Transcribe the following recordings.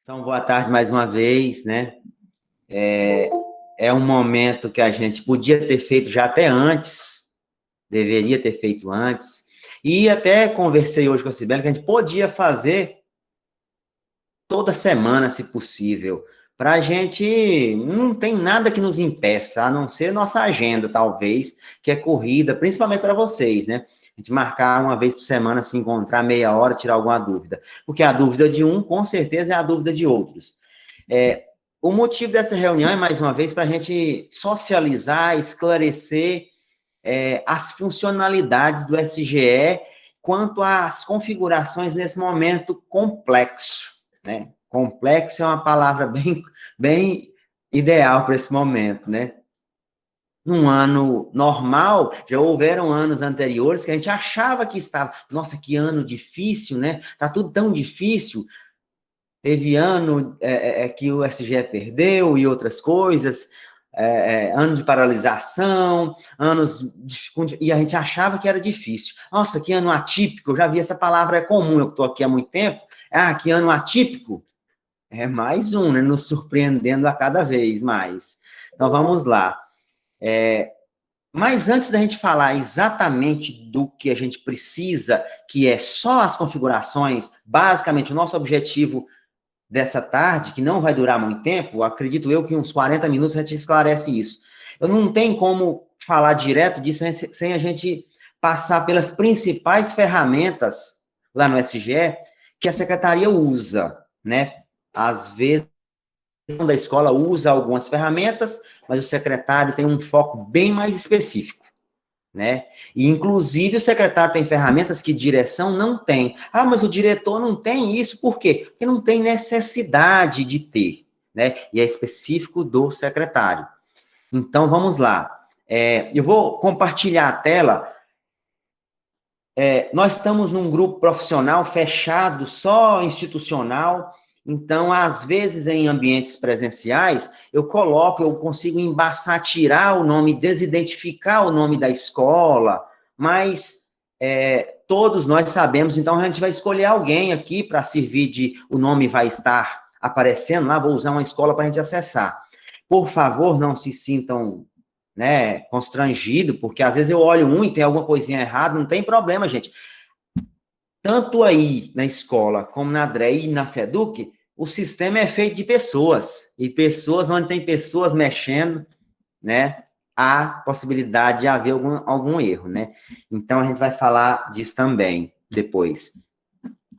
Então, boa tarde mais uma vez, né? É um momento que a gente podia ter feito já até antes, deveria ter feito antes, e até conversei hoje com a Sibeli que a gente podia fazer toda semana, se possível, para a gente, não tem nada que nos impeça, a não ser nossa agenda, talvez, que é corrida, principalmente para vocês, né? A gente marcar uma vez por semana, se encontrar meia hora, tirar alguma dúvida. Porque a dúvida de um, com certeza, é a dúvida de outros. O motivo dessa reunião é, mais uma vez, para a gente socializar, esclarecer as funcionalidades do SGE quanto às configurações nesse momento complexo, né? Complexo é uma palavra bem ideal para esse momento, né? Num ano normal, já houveram anos anteriores que a gente achava que estava, nossa, que ano difícil, né? Tá tudo tão difícil. Teve ano que o SGE perdeu e outras coisas, ano de paralisação, e a gente achava que era difícil. Nossa, que ano atípico, eu já vi essa palavra, é comum, eu estou aqui há muito tempo. Ah, que ano atípico. É mais um, né? Nos surpreendendo a cada vez mais. Então, vamos lá. Mas antes da gente falar exatamente do que a gente precisa, que é só as configurações, basicamente, o nosso objetivo dessa tarde, que não vai durar muito tempo, acredito eu que uns 40 minutos a gente esclarece isso. Eu não tenho como falar direto disso sem a gente passar pelas principais ferramentas lá no SGE que a secretaria usa, né? Às vezes, da escola usa algumas ferramentas, mas o secretário tem um foco bem mais específico, né? E, inclusive, o secretário tem ferramentas que direção não tem. Ah, mas o diretor não tem isso, por quê? Porque não tem necessidade de ter, né? E é específico do secretário. Então, vamos lá. Eu vou compartilhar a tela. Nós estamos num grupo profissional fechado, só institucional. Então, às vezes, em ambientes presenciais, eu consigo embaçar, tirar o nome, desidentificar o nome da escola, mas todos nós sabemos, então a gente vai escolher alguém aqui para servir o nome vai estar aparecendo lá, vou usar uma escola para a gente acessar. Por favor, não se sintam, né, constrangido, porque às vezes eu olho e tem alguma coisinha errada, não tem problema, gente. Tanto aí na escola, como na DRE e na SEDUC, o sistema é feito de pessoas, e pessoas, onde tem pessoas mexendo, né, há possibilidade de haver algum erro, né? Então, a gente vai falar disso também depois.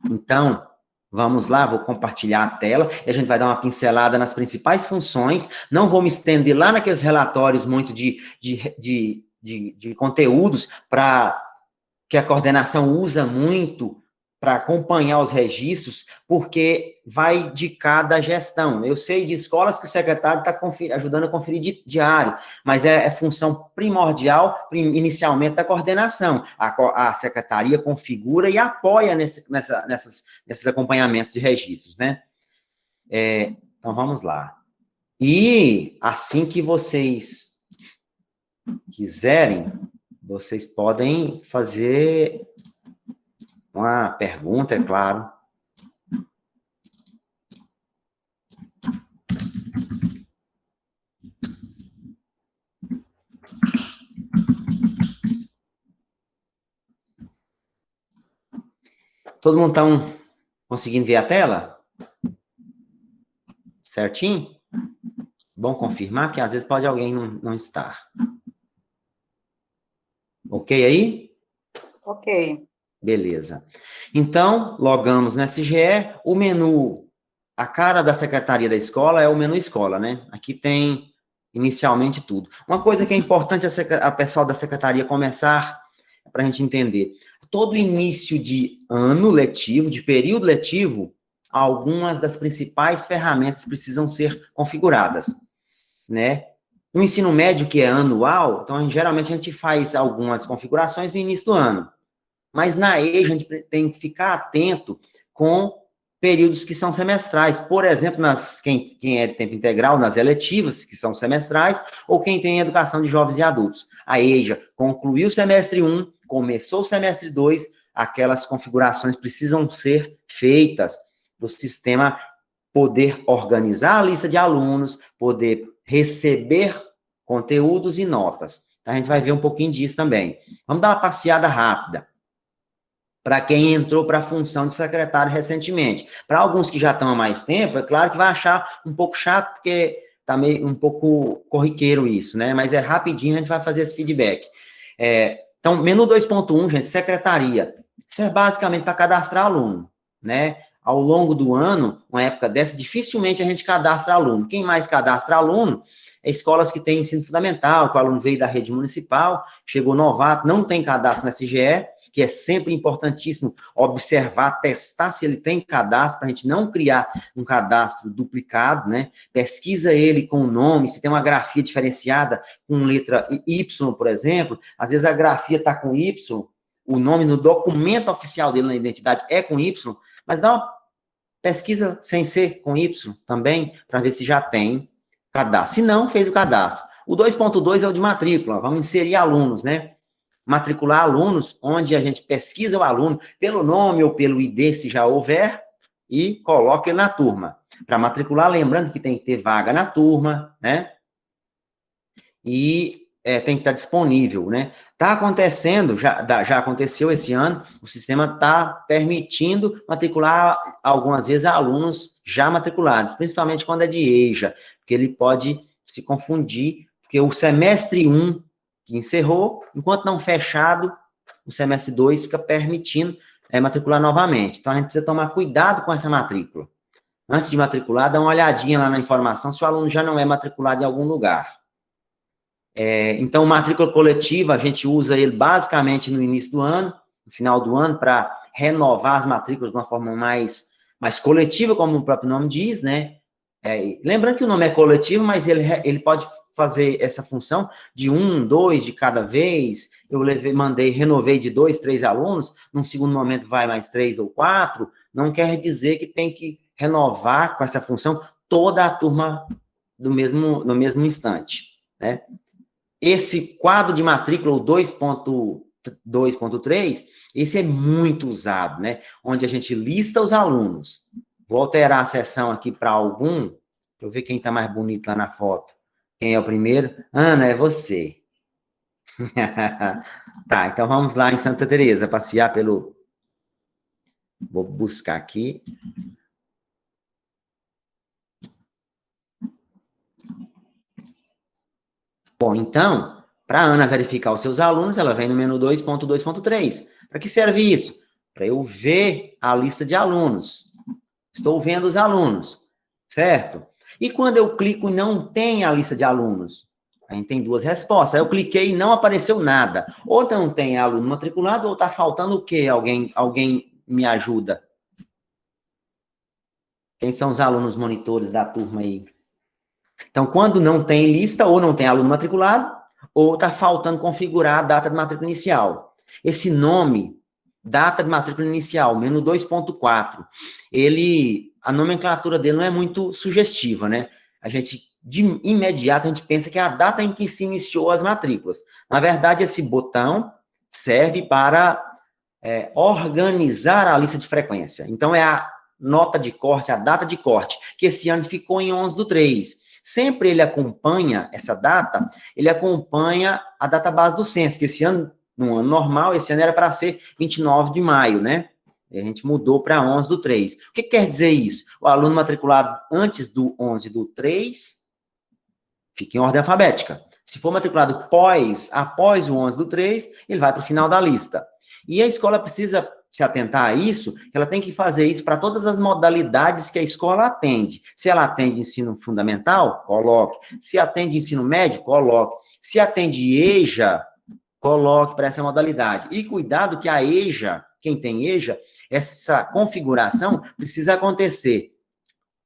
Então, vamos lá, vou compartilhar a tela, e a gente vai dar uma pincelada nas principais funções, não vou me estender lá naqueles relatórios muito de conteúdos que a coordenação usa muito para acompanhar os registros, porque vai de cada gestão. Eu sei de escolas que o secretário está ajudando a conferir diário, mas é função primordial, inicialmente, da coordenação. A secretaria configura e apoia nesses acompanhamentos de registros, né? Então, vamos lá. E, assim que vocês quiserem, vocês podem fazer uma pergunta, é claro. Todo mundo está conseguindo ver a tela? Certinho? Bom confirmar, que às vezes pode alguém não estar. Ok aí? Ok. Beleza. Então, logamos no SGE, o menu, a cara da secretaria da escola é o menu escola, né? Aqui tem inicialmente tudo. Uma coisa que é importante a pessoal da secretaria começar, para a gente entender, todo início de ano letivo, de período letivo, algumas das principais ferramentas precisam ser configuradas, né? No ensino médio, que é anual, então, geralmente, a gente faz algumas configurações no início do ano. Mas na EJA, a gente tem que ficar atento com períodos que são semestrais. Por exemplo, quem é de tempo integral, nas eletivas, que são semestrais, ou quem tem educação de jovens e adultos. A EJA concluiu o semestre 1, começou o semestre 2, aquelas configurações precisam ser feitas do sistema poder organizar a lista de alunos, poder receber conteúdos e notas. A gente vai ver um pouquinho disso também. Vamos dar uma passeada rápida. Para quem entrou para a função de secretário recentemente. Para alguns que já estão há mais tempo, é claro que vai achar um pouco chato, porque está meio um pouco corriqueiro isso, né? Mas é rapidinho, a gente vai fazer esse feedback. Então, menu 2.1, gente, secretaria. Isso é basicamente para cadastrar aluno, né? Ao longo do ano, uma época dessa, dificilmente a gente cadastra aluno. Quem mais cadastra aluno é escolas que têm ensino fundamental, que o aluno veio da rede municipal, chegou novato, não tem cadastro na SGE, que é sempre importantíssimo observar, testar se ele tem cadastro, para a gente não criar um cadastro duplicado, né? Pesquisa ele com o nome, se tem uma grafia diferenciada com letra Y, por exemplo, às vezes a grafia está com Y, o nome no documento oficial dele na identidade é com Y, mas dá uma pesquisa sem ser com Y também, para ver se já tem cadastro. Se não, fez o cadastro. O 2.2 é o de matrícula, vamos inserir alunos, né? Matricular alunos, onde a gente pesquisa o aluno pelo nome ou pelo ID, se já houver, e coloca ele na turma. Para matricular, lembrando que tem que ter vaga na turma, né? E tem que estar disponível, né? Está acontecendo, já aconteceu esse ano, o sistema está permitindo matricular, algumas vezes, alunos já matriculados, principalmente quando é de EJA, porque ele pode se confundir, porque o semestre 1 que encerrou, enquanto não fechado, o semestre 2 fica permitindo matricular novamente. Então, a gente precisa tomar cuidado com essa matrícula. Antes de matricular, dá uma olhadinha lá na informação se o aluno já não é matriculado em algum lugar. Então, matrícula coletiva, a gente usa ele basicamente no início do ano, no final do ano, para renovar as matrículas de uma forma mais coletiva, como o próprio nome diz, né? Lembrando que o nome é coletivo, mas ele pode fazer essa função de 1, 2 de cada vez. Eu renovei de 2, 3 alunos, num segundo momento vai mais 3 ou 4, não quer dizer que tem que renovar com essa função toda a turma no mesmo instante, né? Esse quadro de matrícula, o 2.2.3, esse é muito usado, né? Onde a gente lista os alunos. Vou alterar a seção aqui para algum, para eu ver quem está mais bonito lá na foto. Quem é o primeiro? Ana, é você. Tá, então vamos lá em Santa Teresa, passear pelo... Vou buscar aqui. Bom, então, para a Ana verificar os seus alunos, ela vem no menu 2.2.3. Para que serve isso? Para eu ver a lista de alunos. Estou vendo os alunos, certo? E quando eu clico e não tem a lista de alunos? A gente tem duas respostas. Aí eu cliquei e não apareceu nada. Ou não tem aluno matriculado, ou está faltando o quê? Alguém me ajuda? Quem são os alunos monitores da turma aí? Então, quando não tem lista, ou não tem aluno matriculado, ou está faltando configurar a data de matrícula inicial. Esse nome, data de matrícula inicial, menu 2.4, a nomenclatura dele não é muito sugestiva, né? De imediato, a gente pensa que é a data em que se iniciou as matrículas. Na verdade, esse botão serve para organizar a lista de frequência. Então, é a nota de corte, a data de corte, que esse ano ficou em 11/3. Sempre ele acompanha essa data, ele acompanha a data base do censo, que esse ano, no ano normal, esse ano era para ser 29 de maio, né? A gente mudou para 11/3. O que quer dizer isso? O aluno matriculado antes do 11/3 fica em ordem alfabética. Se for matriculado após o 11/3, ele vai para o final da lista. E a escola precisa se atentar a isso, ela tem que fazer isso para todas as modalidades que a escola atende. Se ela atende ensino fundamental, coloque. Se atende ensino médio, coloque. Se atende EJA, coloque para essa modalidade. E cuidado que a EJA, quem tem EJA, essa configuração precisa acontecer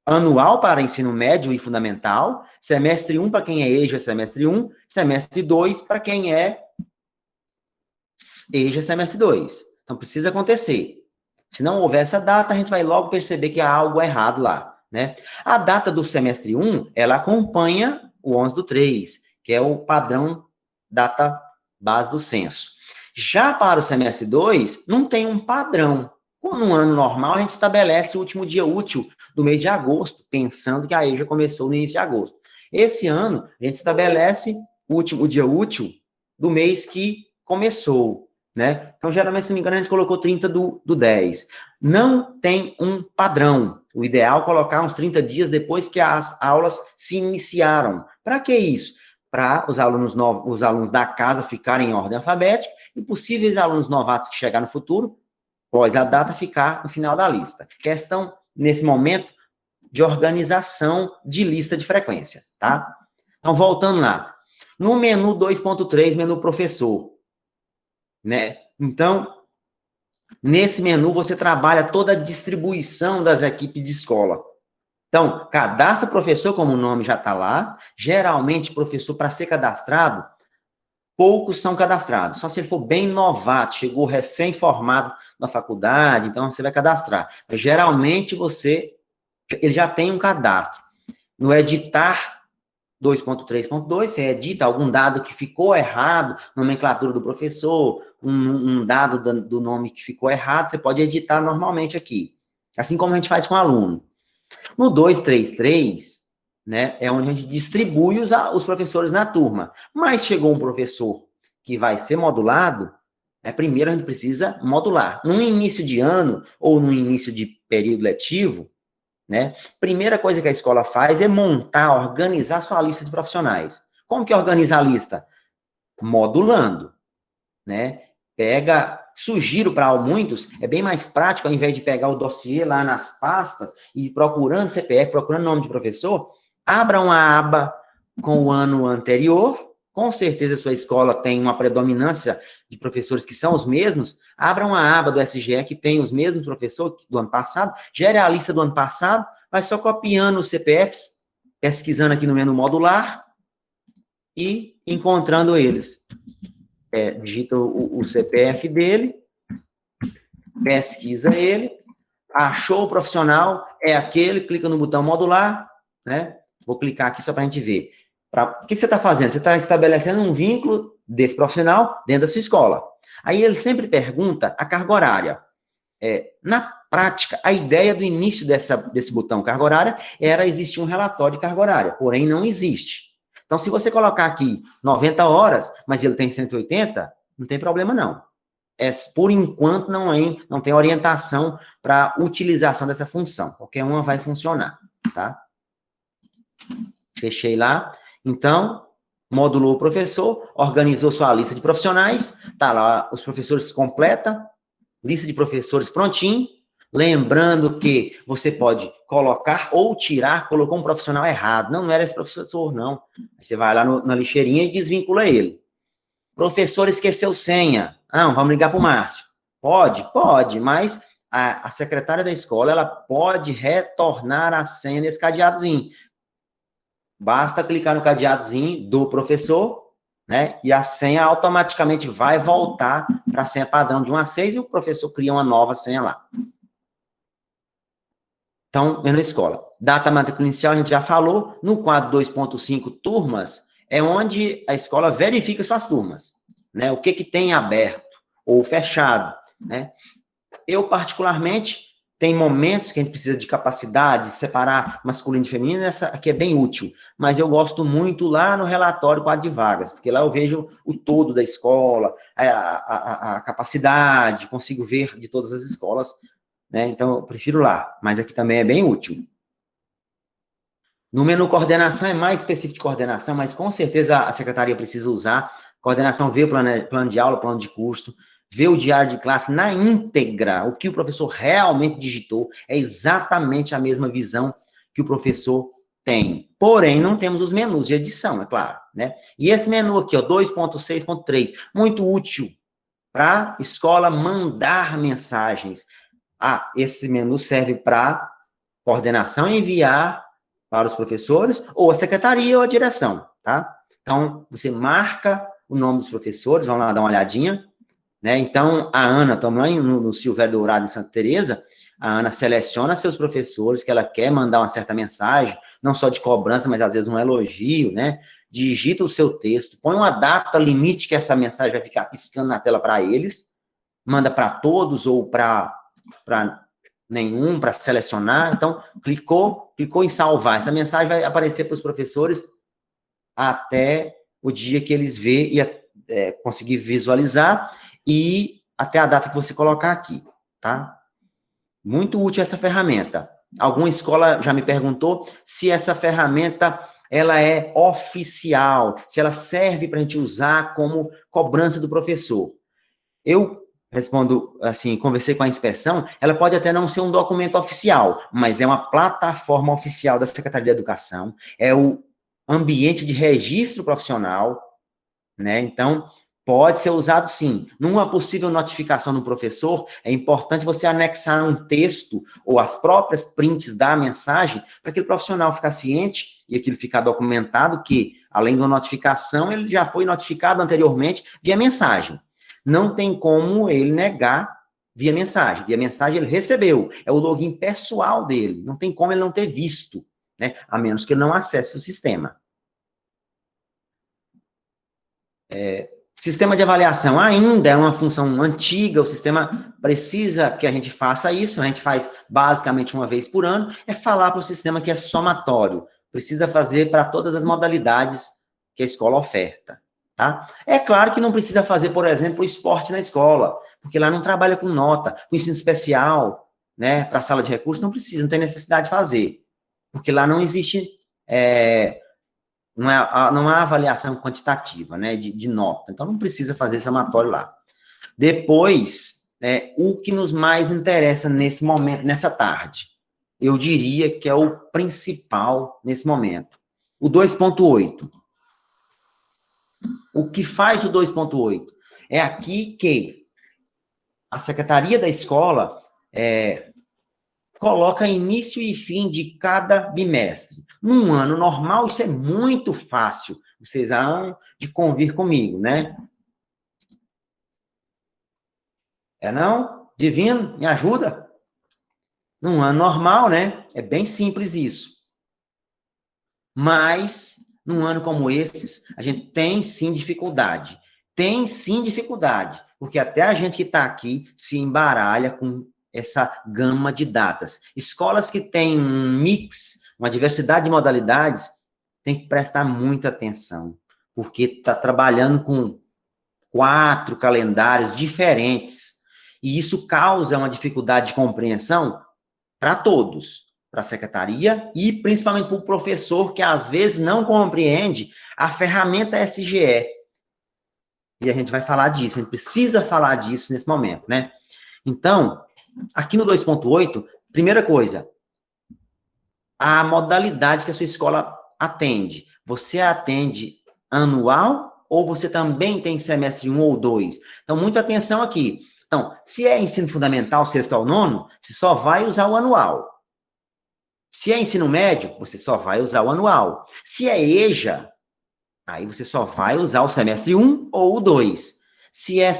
anual para ensino médio e fundamental, semestre 1 para quem é EJA, semestre 1, semestre 2 para quem é EJA, semestre 2. Então, precisa acontecer. Se não houver essa data, a gente vai logo perceber que há algo errado lá, né? A data do semestre 1, ela acompanha o 11/3, que é o padrão data base do censo. Já para o semestre 2, não tem um padrão No ano normal, a gente estabelece o último dia útil do mês de agosto, pensando que aí já começou no início de agosto. Esse ano, a gente estabelece o último dia útil do mês que começou, né? Então, geralmente, se não me engano, a gente colocou 30 do 10. Não tem um padrão. O ideal é colocar uns 30 dias depois que as aulas se iniciaram. Para que isso? Para os alunos novos, os alunos da casa ficarem em ordem alfabética e possíveis alunos novatos que chegar no futuro, após a data, ficar no final da lista. Questão, nesse momento, de organização de lista de frequência, tá? Então, voltando lá. No menu 2.3, menu professor, né? Então, nesse menu, você trabalha toda a distribuição das equipes de escola. Então, cadastra professor, como o nome já está lá. Geralmente, professor, para ser cadastrado, poucos são cadastrados. Só se ele for bem novato, chegou recém-formado na faculdade, então você vai cadastrar. Mas, geralmente, ele já tem um cadastro. No editar 2.3.2, você edita algum dado que ficou errado, nomenclatura do professor, um dado do nome que ficou errado, você pode editar normalmente aqui. Assim como a gente faz com o aluno. No 233, né, é onde a gente distribui os professores na turma. Mas chegou um professor que vai ser modulado, primeiro a gente precisa modular. No início de ano, ou no início de período letivo, né, primeira coisa que a escola faz é montar, organizar sua lista de profissionais. Como que organiza a lista? Modulando, né? Sugiro para muitos, é bem mais prático, ao invés de pegar o dossiê lá nas pastas e procurando CPF, procurando nome de professor, abra uma aba com o ano anterior, com certeza a sua escola tem uma predominância de professores que são os mesmos, abra uma aba do SGE que tem os mesmos professores do ano passado, gere a lista do ano passado, vai só copiando os CPFs, pesquisando aqui no menu modular e encontrando eles. Digita o CPF dele, pesquisa ele, achou o profissional, é aquele, clica no botão modular, né? Vou clicar aqui só para a gente ver. O que você está fazendo? Você está estabelecendo um vínculo desse profissional dentro da sua escola. Aí ele sempre pergunta a carga horária. Na prática, a ideia do início desse botão carga horária era existir um relatório de carga horária, porém não existe. Então, se você colocar aqui 90 horas, mas ele tem 180, não tem problema não. Por enquanto, não tem orientação para utilização dessa função. Qualquer uma vai funcionar, tá? Fechei lá. Então, modulou o professor, organizou sua lista de profissionais, tá lá os professores completa, lista de professores prontinho. Lembrando que você pode colocar ou tirar, colocou um profissional errado. Não era esse professor, não. Você vai lá na lixeirinha e desvincula ele. Professor esqueceu senha. Vamos ligar para o Márcio. Pode, mas a secretária da escola, ela pode retornar a senha nesse cadeadozinho. Basta clicar no cadeadozinho do professor, né? E a senha automaticamente vai voltar para a senha padrão de 1 a 6 e o professor cria uma nova senha lá. Então, na escola. Data matrícula inicial, a gente já falou. No quadro 2.5, turmas, é onde a escola verifica suas turmas, né? O que tem aberto ou fechado, né? Eu, particularmente, tem momentos que a gente precisa de capacidade, de separar masculino e feminino, essa aqui é bem útil, mas eu gosto muito lá no relatório quadro de vagas, porque lá eu vejo o todo da escola, a capacidade, consigo ver de todas as escolas, né? Então, eu prefiro lá, mas aqui também é bem útil. No menu coordenação, é mais específico de coordenação, mas com certeza a secretaria precisa usar. Coordenação vê o plano de aula, plano de curso, vê o diário de classe na íntegra, o que o professor realmente digitou, é exatamente a mesma visão que o professor tem. Porém, não temos os menus de edição, é claro, né? E esse menu aqui, ó, 2.6.3, muito útil para a escola mandar mensagens. Esse menu serve para coordenação enviar para os professores, ou a secretaria ou a direção, tá? Então, você marca o nome dos professores, vamos lá dar uma olhadinha, né? Então, a Ana, também no Silvério Dourado, em Santa Teresa, a Ana seleciona seus professores que ela quer mandar uma certa mensagem, não só de cobrança, mas às vezes um elogio, né? Digita o seu texto, põe uma data limite que essa mensagem vai ficar piscando na tela para eles, manda para todos ou para para nenhum, para selecionar. Então, clicou em salvar. Essa mensagem vai aparecer para os professores até o dia que eles vê e conseguir visualizar e até a data que você colocar aqui, tá? Muito útil essa ferramenta. Alguma escola já me perguntou se essa ferramenta ela é oficial, se ela serve para a gente usar como cobrança do professor. Eu respondo assim, conversei com a inspeção, ela pode até não ser um documento oficial, mas é uma plataforma oficial da Secretaria de Educação, é o ambiente de registro profissional, né? Então, pode ser usado sim. Numa possível notificação do professor, é importante você anexar um texto ou as próprias prints da mensagem para que o profissional ficar ciente e aquilo ficar documentado que, além da notificação, ele já foi notificado anteriormente via mensagem. Não tem como ele negar via mensagem. Via mensagem ele recebeu. É o login pessoal dele. Não tem como ele não ter visto, né? A menos que ele não acesse o sistema. Sistema de avaliação ainda é uma função antiga, o sistema precisa que a gente faça isso, a gente faz basicamente uma vez por ano, é falar para o sistema que é somatório, precisa fazer para todas as modalidades que a escola oferta, tá? É claro que não precisa fazer, por exemplo, o esporte na escola, porque lá não trabalha com nota, com ensino especial, né, para a sala de recursos, não precisa, não tem necessidade de fazer, porque lá não existe... Não há avaliação quantitativa, né, de nota. Então, não precisa fazer esse somatório lá. Depois, o que nos mais interessa nesse momento, nessa tarde, eu diria que é o principal nesse momento. O 2.8. O que faz o 2.8? É aqui que a Secretaria da Escola coloca início e fim de cada bimestre. Num ano normal, isso é muito fácil. Vocês hão de convir comigo, né? É não? Divino, me ajuda? Num ano normal, né? É bem simples isso. Mas, num ano como esses, a gente tem sim dificuldade. Tem sim dificuldade. Porque até a gente que está aqui se embaralha com essa gama de datas. Escolas que têm um mix, uma diversidade de modalidades, tem que prestar muita atenção, porque está trabalhando com 4 calendários diferentes, e isso causa uma dificuldade de compreensão para todos, para a secretaria e principalmente para o professor, que às vezes não compreende a ferramenta SGE. E a gente vai falar disso, a gente precisa falar disso nesse momento, né? Então, aqui no 2.8, primeira coisa, a modalidade que a sua escola atende. Você atende anual ou você também tem semestre 1 ou 2? Então, muita atenção aqui. Então, se é ensino fundamental, sexto ao nono, você só vai usar o anual. Se é ensino médio, você só vai usar o anual. Se é EJA, aí você só vai usar o semestre 1 ou o 2. Se é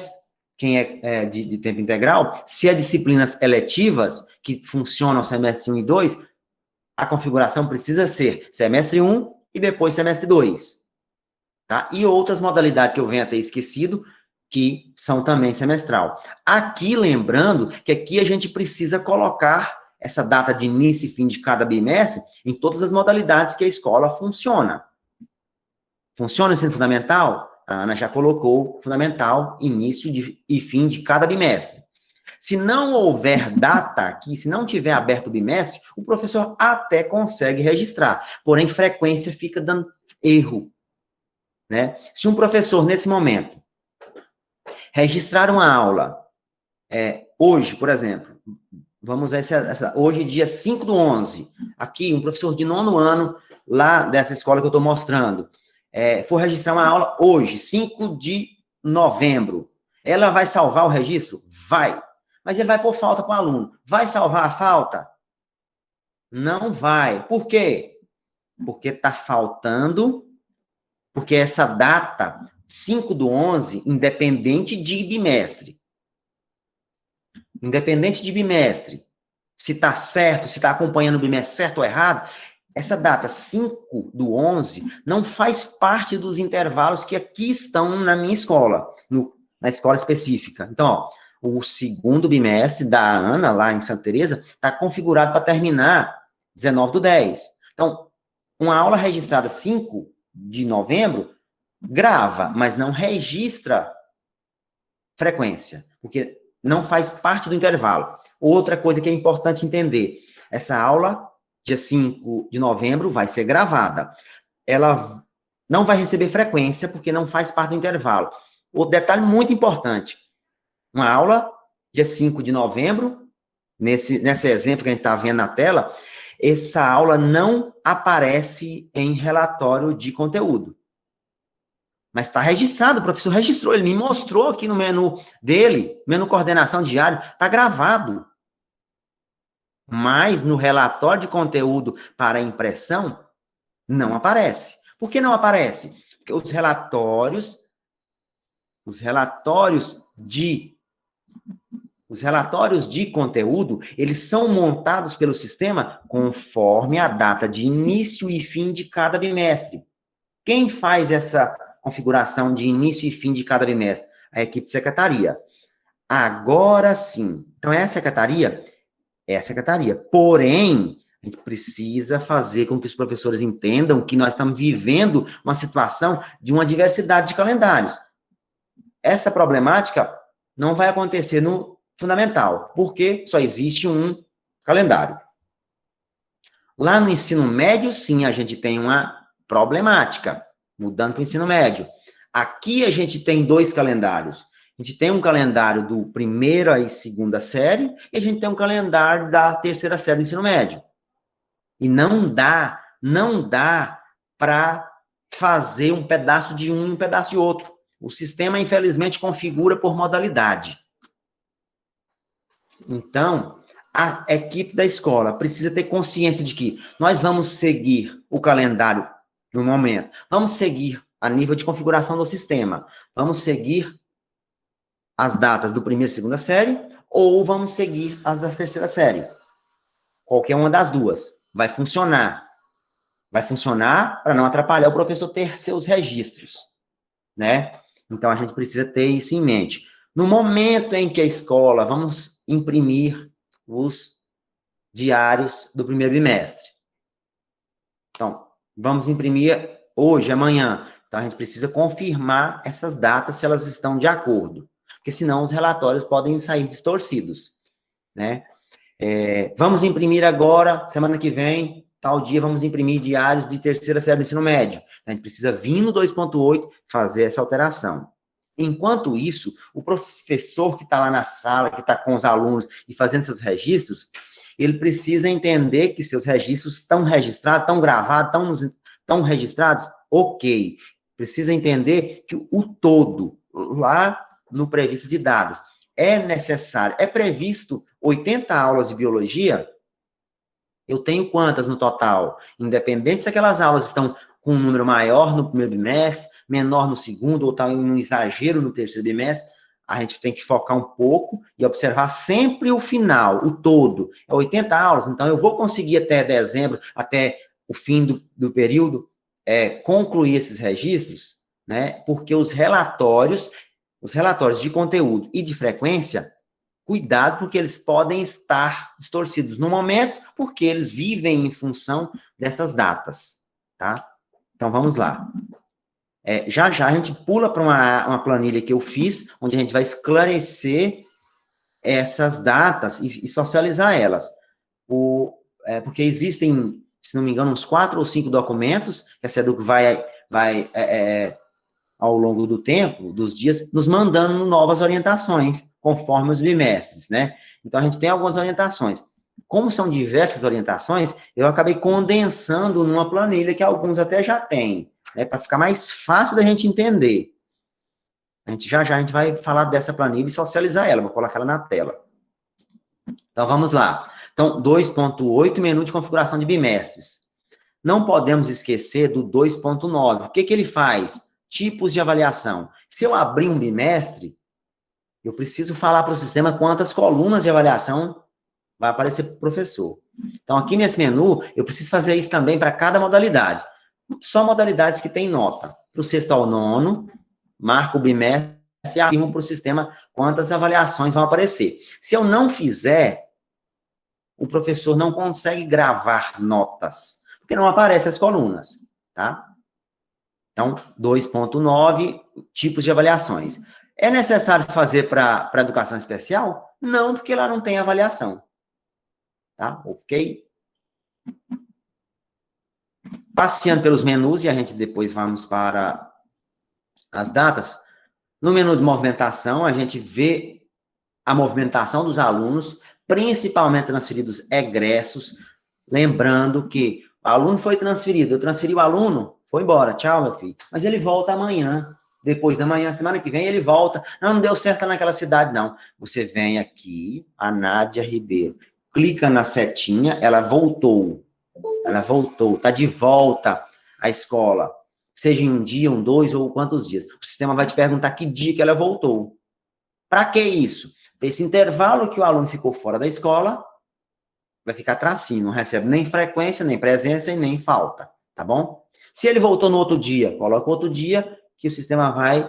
quem é de tempo integral, se é disciplinas eletivas, que funcionam semestre 1 e 2, a configuração precisa ser semestre 1 e depois semestre 2. Tá? E outras modalidades que eu venho a ter esquecido, que são também semestral. Aqui, lembrando que aqui a gente precisa colocar essa data de início e fim de cada bimestre em todas as modalidades que a escola funciona. Funciona o ensino fundamental? A Ana já colocou fundamental, início e fim de cada bimestre. Se não houver data aqui, se não tiver aberto o bimestre, o professor até consegue registrar, porém frequência fica dando erro, né? Se um professor, nesse momento, registrar uma aula, hoje, por exemplo, vamos a hoje, dia 5/11, aqui, um professor de 9º ano, lá dessa escola que eu estou mostrando, for registrar uma aula hoje, 5 de novembro, ela vai salvar o registro? Vai. Mas ele vai pôr falta para o aluno. Vai salvar a falta? Não vai. Por quê? Porque está faltando, porque essa data, 5/11, independente de bimestre, se está certo, se está acompanhando o bimestre certo ou errado, essa data 5/11 não faz parte dos intervalos que aqui estão na minha escola, na escola específica. Então, ó, o segundo bimestre da Ana, lá em Santa Teresa, está configurado para terminar 19/10. Então, uma aula registrada 5 de novembro, grava, mas não registra frequência, porque não faz parte do intervalo. Outra coisa que é importante entender, essa aula, dia 5 de novembro, vai ser gravada. Ela não vai receber frequência, porque não faz parte do intervalo. Outro detalhe muito importante, uma aula, dia 5 de novembro, nesse exemplo que a gente está vendo na tela, essa aula não aparece em relatório de conteúdo. Mas está registrado, o professor registrou, ele me mostrou aqui no menu dele, menu coordenação diário, está gravado. Mas no relatório de conteúdo para impressão, não aparece. Por que não aparece? Porque os relatórios de conteúdo, eles são montados pelo sistema conforme a data de início e fim de cada bimestre. Quem faz essa configuração de início e fim de cada bimestre? A equipe de secretaria. Agora sim. Então, é a secretaria? É a secretaria. Porém, a gente precisa fazer com que os professores entendam que nós estamos vivendo uma situação de uma diversidade de calendários. Essa problemática não vai acontecer no fundamental, porque só existe um calendário. Lá no ensino médio, sim, a gente tem uma problemática, mudando para o ensino médio. Aqui a gente tem 2 calendários. A gente tem um calendário do primeira e segunda série, e a gente tem um calendário da terceira série do ensino médio. E não dá para fazer um pedaço de um e um pedaço de outro. O sistema, infelizmente, configura por modalidade. Então, a equipe da escola precisa ter consciência de que nós vamos seguir o calendário no momento, vamos seguir a nível de configuração do sistema, vamos seguir as datas do primeiro e segunda série, ou vamos seguir as da terceira série. Qualquer uma das duas. Vai funcionar. Vai funcionar para não atrapalhar o professor ter seus registros, né? Então, a gente precisa ter isso em mente. No momento em que a escola, vamos imprimir os diários do primeiro bimestre. Então, vamos imprimir hoje, amanhã. Então, a gente precisa confirmar essas datas, se elas estão de acordo. Porque senão os relatórios podem sair distorcidos, né? Vamos imprimir agora, semana que vem, tal dia, vamos imprimir diários de terceira série do ensino médio. A gente precisa vir no 2.8 fazer essa alteração. Enquanto isso, o professor que está lá na sala, que está com os alunos e fazendo seus registros, ele precisa entender que seus registros estão registrados, estão gravados, estão registrados, ok. Precisa entender que o todo, lá no previsto de dados, é necessário, é previsto 80 aulas de biologia, eu tenho quantas no total? Independente se aquelas aulas estão com um número maior no primeiro bimestre, menor no segundo, ou está em um exagero no terceiro bimestre, a gente tem que focar um pouco e observar sempre o final, o todo. É 80 aulas, então eu vou conseguir até dezembro, até o fim do período, concluir esses registros, né? Porque os relatórios de conteúdo e de frequência, cuidado, porque eles podem estar distorcidos no momento, porque eles vivem em função dessas datas, tá? Então, vamos lá. Já a gente pula para uma planilha que eu fiz, onde a gente vai esclarecer essas datas e socializar elas. Porque existem, se não me engano, uns 4 ou 5 documentos que a SEDUC vai ao longo do tempo, dos dias, nos mandando novas orientações, conforme os bimestres, né? Então, a gente tem algumas orientações. Como são diversas orientações, eu acabei condensando numa planilha que alguns até já têm, né? Para ficar mais fácil da gente entender. Já a gente vai falar dessa planilha e socializar ela, vou colocar ela na tela. Então, vamos lá. Então, 2.8, menu de configuração de bimestres. Não podemos esquecer do 2.9. O que ele faz? Tipos de avaliação. Se eu abrir um bimestre, eu preciso falar para o sistema quantas colunas de avaliação vai aparecer para o professor. Então, aqui nesse menu, eu preciso fazer isso também para cada modalidade. Só modalidades que têm nota. Para o sexto ao nono, marca o bimestre e afirmo para o sistema quantas avaliações vão aparecer. Se eu não fizer, o professor não consegue gravar notas, porque não aparecem as colunas, tá? Então, 2.9, tipos de avaliações. É necessário fazer para educação especial? Não, porque lá não tem avaliação. Tá? Ok? Passeando pelos menus, e a gente depois vamos para as datas. No menu de movimentação, a gente vê a movimentação dos alunos, principalmente transferidos egressos. Lembrando que o aluno foi transferido, eu transferi o aluno, foi embora, tchau, meu filho. Mas ele volta amanhã, depois da manhã, semana que vem, ele volta. Não deu certo naquela cidade, não. Você vem aqui, a Nádia Ribeiro, clica na setinha, ela voltou, está de volta à escola. Seja em um dia, um, dois ou quantos dias. O sistema vai te perguntar que dia que ela voltou. Para que isso? Esse intervalo que o aluno ficou fora da escola, vai ficar tracinho, não recebe nem frequência, nem presença e nem falta, tá bom? Se ele voltou no outro dia, coloca outro dia, que o sistema vai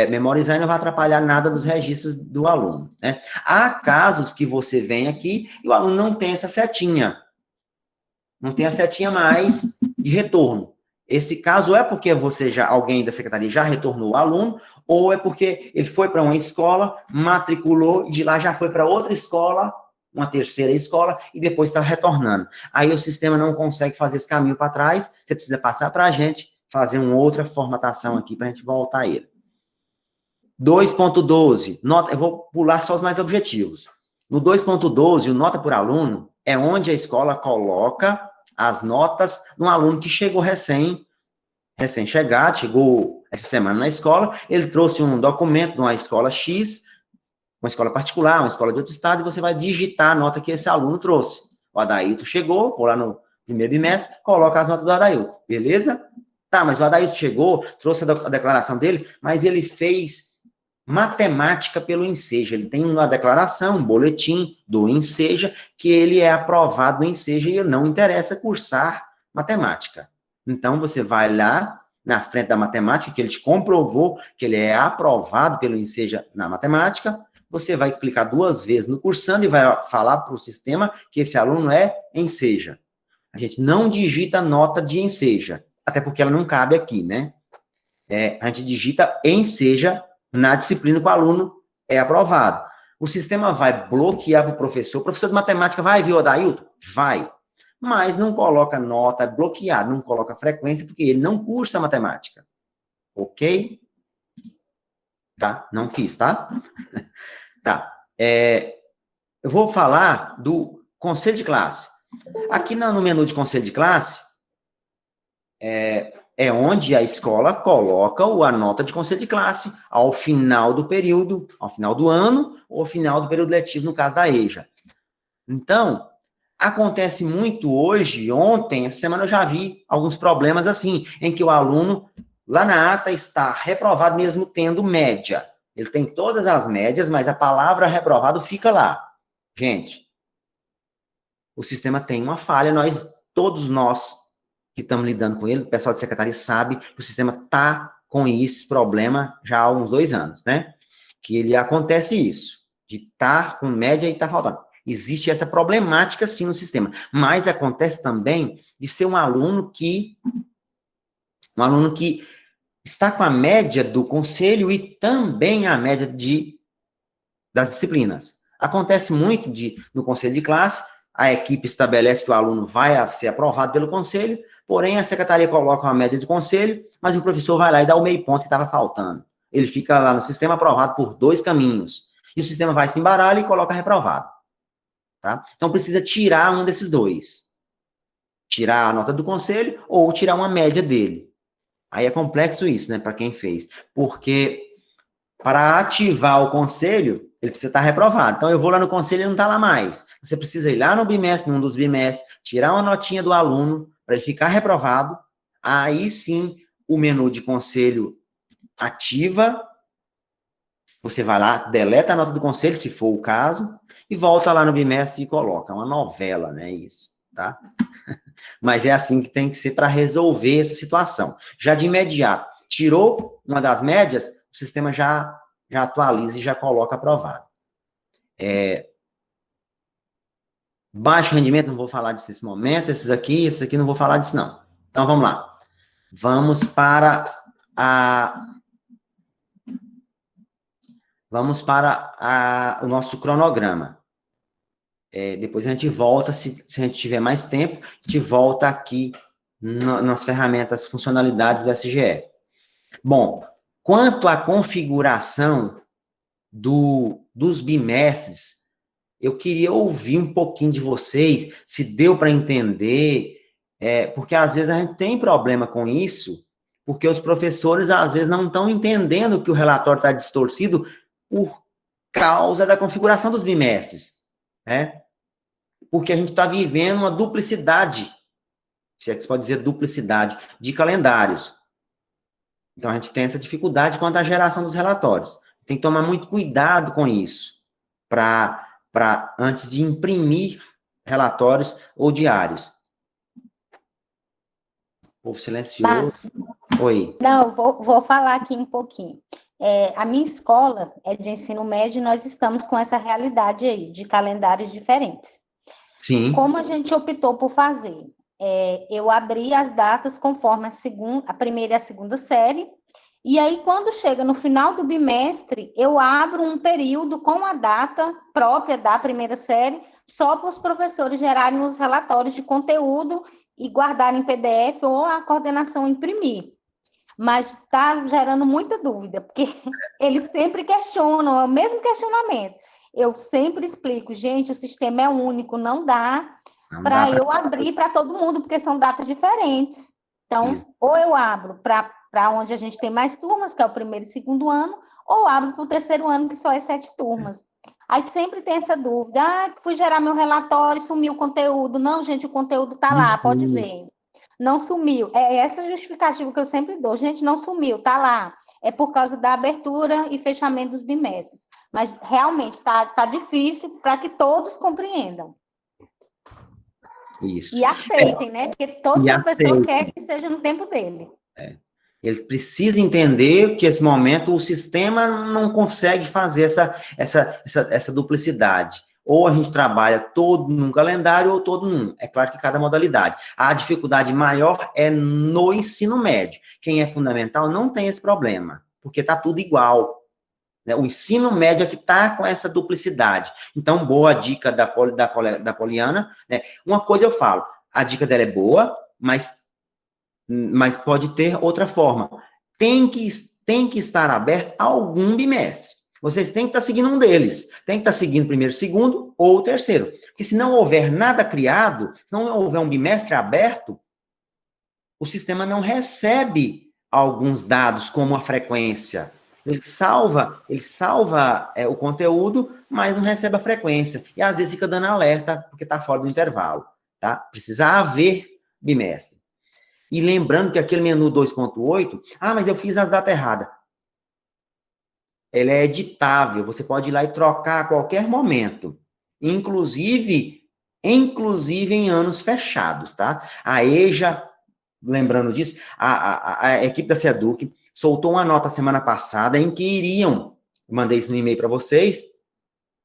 memorizar e não vai atrapalhar nada dos registros do aluno, né? Há casos que você vem aqui e o aluno não tem essa setinha, não tem a setinha mais de retorno. Esse caso é porque alguém da secretaria já retornou o aluno, ou é porque ele foi para uma escola, matriculou, e de lá já foi para outra escola, uma terceira escola, e depois está retornando. Aí o sistema não consegue fazer esse caminho para trás, você precisa passar para a gente, fazer uma outra formatação aqui para a gente voltar a ele. 2.12, eu vou pular só os mais objetivos. No 2.12, o nota por aluno é onde a escola coloca as notas de um aluno que chegou recém-chegado, chegou essa semana na escola, ele trouxe um documento de uma escola X, uma escola particular, uma escola de outro estado, e você vai digitar a nota que esse aluno trouxe. O Adailton chegou, por lá no primeiro bimestre, coloca as notas do Adailton, beleza? Tá, mas o Adailton chegou, trouxe a declaração dele, mas ele fez matemática pelo Enseja. Ele tem uma declaração, um boletim do Enseja, que ele é aprovado no Enseja e não interessa cursar matemática. Então, você vai lá, na frente da matemática, que ele te comprovou que ele é aprovado pelo Enseja na matemática, você vai clicar 2 vezes no cursando e vai falar para o sistema que esse aluno é Enseja. A gente não digita nota de Enseja, até porque ela não cabe aqui, né? A gente digita Enseja na disciplina que o aluno é aprovado. O sistema vai bloquear para o professor de matemática vai ver o Adailton? Vai. Mas não coloca nota, bloqueado, não coloca frequência, porque ele não cursa matemática. Ok? Tá? Não fiz, tá? Tá. Eu vou falar do conselho de classe. Aqui no menu de conselho de classe, é onde a escola coloca a nota de conselho de classe ao final do período, ao final do ano, ou ao final do período letivo, no caso da EJA. Então, acontece muito hoje, ontem, essa semana eu já vi alguns problemas assim, em que o aluno, lá na ata, está reprovado mesmo tendo média. Ele tem todas as médias, mas a palavra reprovado fica lá. Gente, o sistema tem uma falha, todos nós que estamos lidando com ele, o pessoal de secretaria sabe que o sistema está com esse problema já há uns 2 anos, né? Que ele acontece isso, de estar com média e estar faltando. Existe essa problemática, sim, no sistema. Mas acontece também de ser um aluno que está com a média do conselho e também a média das disciplinas. Acontece muito no conselho de classe, a equipe estabelece que o aluno vai ser aprovado pelo conselho, porém a secretaria coloca uma média de conselho, mas o professor vai lá e dá o meio ponto que estava faltando. Ele fica lá no sistema aprovado por 2 caminhos. E o sistema vai se embaralha e coloca reprovado. Tá? Então, precisa tirar um desses 2. Tirar a nota do conselho ou tirar uma média dele. Aí é complexo isso, né, para quem fez. Porque para ativar o conselho, ele precisa estar reprovado. Então, eu vou lá no conselho e não está lá mais. Você precisa ir lá no bimestre, num dos bimestres, tirar uma notinha do aluno para ele ficar reprovado. Aí sim, o menu de conselho ativa. Você vai lá, deleta a nota do conselho, se for o caso, e volta lá no bimestre e coloca. É uma novela, né, isso, tá? Mas é assim que tem que ser para resolver essa situação. Já de imediato, tirou uma das médias, o sistema já já atualiza e já coloca aprovado. Baixo rendimento, não vou falar disso nesse momento, esses aqui não vou falar disso não. Então, vamos lá. Vamos para o nosso cronograma. Depois a gente volta, se a gente tiver mais tempo, a gente volta aqui nas ferramentas, funcionalidades do SGE. Bom, quanto à configuração dos bimestres, eu queria ouvir um pouquinho de vocês, se deu para entender, porque às vezes a gente tem problema com isso, porque os professores às vezes não estão entendendo que o relatório está distorcido por causa da configuração dos bimestres, né? Porque a gente está vivendo uma duplicidade, se é que se pode dizer duplicidade, de calendários. Então, a gente tem essa dificuldade quanto à geração dos relatórios. Tem que tomar muito cuidado com isso, antes de imprimir relatórios ou diários. O povo silenciou. Oi. Não, vou falar aqui um pouquinho. A minha escola é de ensino médio e nós estamos com essa realidade aí, de calendários diferentes. Sim. Como a gente optou por fazer? Eu abri as datas conforme a primeira e a segunda série, e aí, quando chega no final do bimestre, eu abro um período com a data própria da primeira série, só para os professores gerarem os relatórios de conteúdo e guardarem em PDF ou a coordenação imprimir. Mas está gerando muita dúvida, porque eles sempre questionam, é o mesmo questionamento. Eu sempre explico, gente, o sistema é único, não dá para eu abrir para todo mundo, porque são datas diferentes. Então, ou eu abro para onde a gente tem mais turmas, que é o primeiro e segundo ano, ou abro para o terceiro ano, que só é 7 turmas. Aí sempre tem essa dúvida, fui gerar meu relatório, sumiu o conteúdo. Não, gente, o conteúdo está lá, pode ver. Não sumiu. É essa justificativa que eu sempre dou. Gente, não sumiu, está lá. É por causa da abertura e fechamento dos bimestres. Mas, realmente, está difícil para que todos compreendam. Isso. E aceitem, né? Porque todo professor quer que seja no tempo dele. Ele precisa entender que, nesse momento, o sistema não consegue fazer essa duplicidade. Ou a gente trabalha todo num calendário ou todo num. É claro que cada modalidade. A dificuldade maior é no ensino médio. Quem é fundamental não tem esse problema, porque está tudo igual. O ensino médio é que está com essa duplicidade. Então, boa dica da Poliana. Né? Uma coisa eu falo, a dica dela é boa, mas pode ter outra forma. Tem que estar aberto a algum bimestre. Vocês têm que estar seguindo um deles. Tem que estar seguindo o primeiro, segundo ou o terceiro. Porque se não houver nada criado, se não houver um bimestre aberto, o sistema não recebe alguns dados, como a frequência. Ele salva o conteúdo, mas não recebe a frequência. E às vezes fica dando alerta, porque está fora do intervalo. Tá? Precisa haver bimestre. E lembrando que aquele menu 2.8, mas eu fiz as datas erradas. Ele é editável, você pode ir lá e trocar a qualquer momento. Inclusive em anos fechados, tá? A EJA, lembrando disso, a equipe da SEDUC soltou uma nota semana passada em que mandei isso no e-mail para vocês,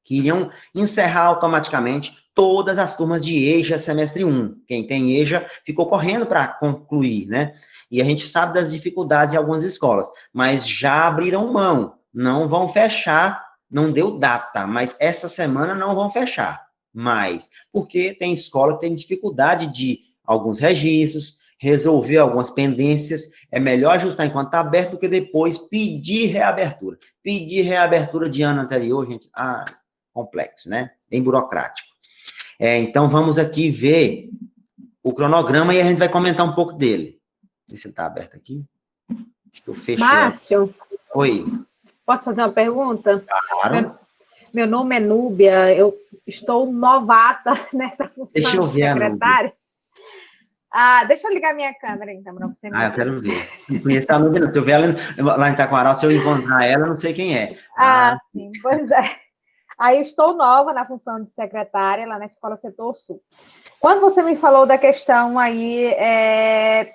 que iriam encerrar automaticamente todas as turmas de EJA semestre 1. Quem tem EJA ficou correndo para concluir, né? E a gente sabe das dificuldades em algumas escolas, mas já abriram mão, não vão fechar, não deu data, mas essa semana não vão fechar mais, porque tem escola que tem dificuldade de alguns registros, resolver algumas pendências, é melhor ajustar enquanto está aberto do que depois pedir reabertura. Pedir reabertura de ano anterior, gente, complexo, né? Bem burocrático. Então, vamos aqui ver o cronograma e a gente vai comentar um pouco dele. Deixa se ele está aberto aqui. Acho que eu fechei. Márcio. Oi. Posso fazer uma pergunta? Claro. Meu nome é Núbia, eu estou novata nessa função Deixa eu de ver, secretária. Deixa eu ligar minha câmera, então, para você me ver. Eu quero ver. Não conheço a Núbia, não. Se eu ver ela lá em Itaquaral, se eu encontrar ela, não sei quem é. Sim, pois é. Aí eu estou nova na função de secretária, lá na Escola Setor Sul. Quando você me falou da questão aí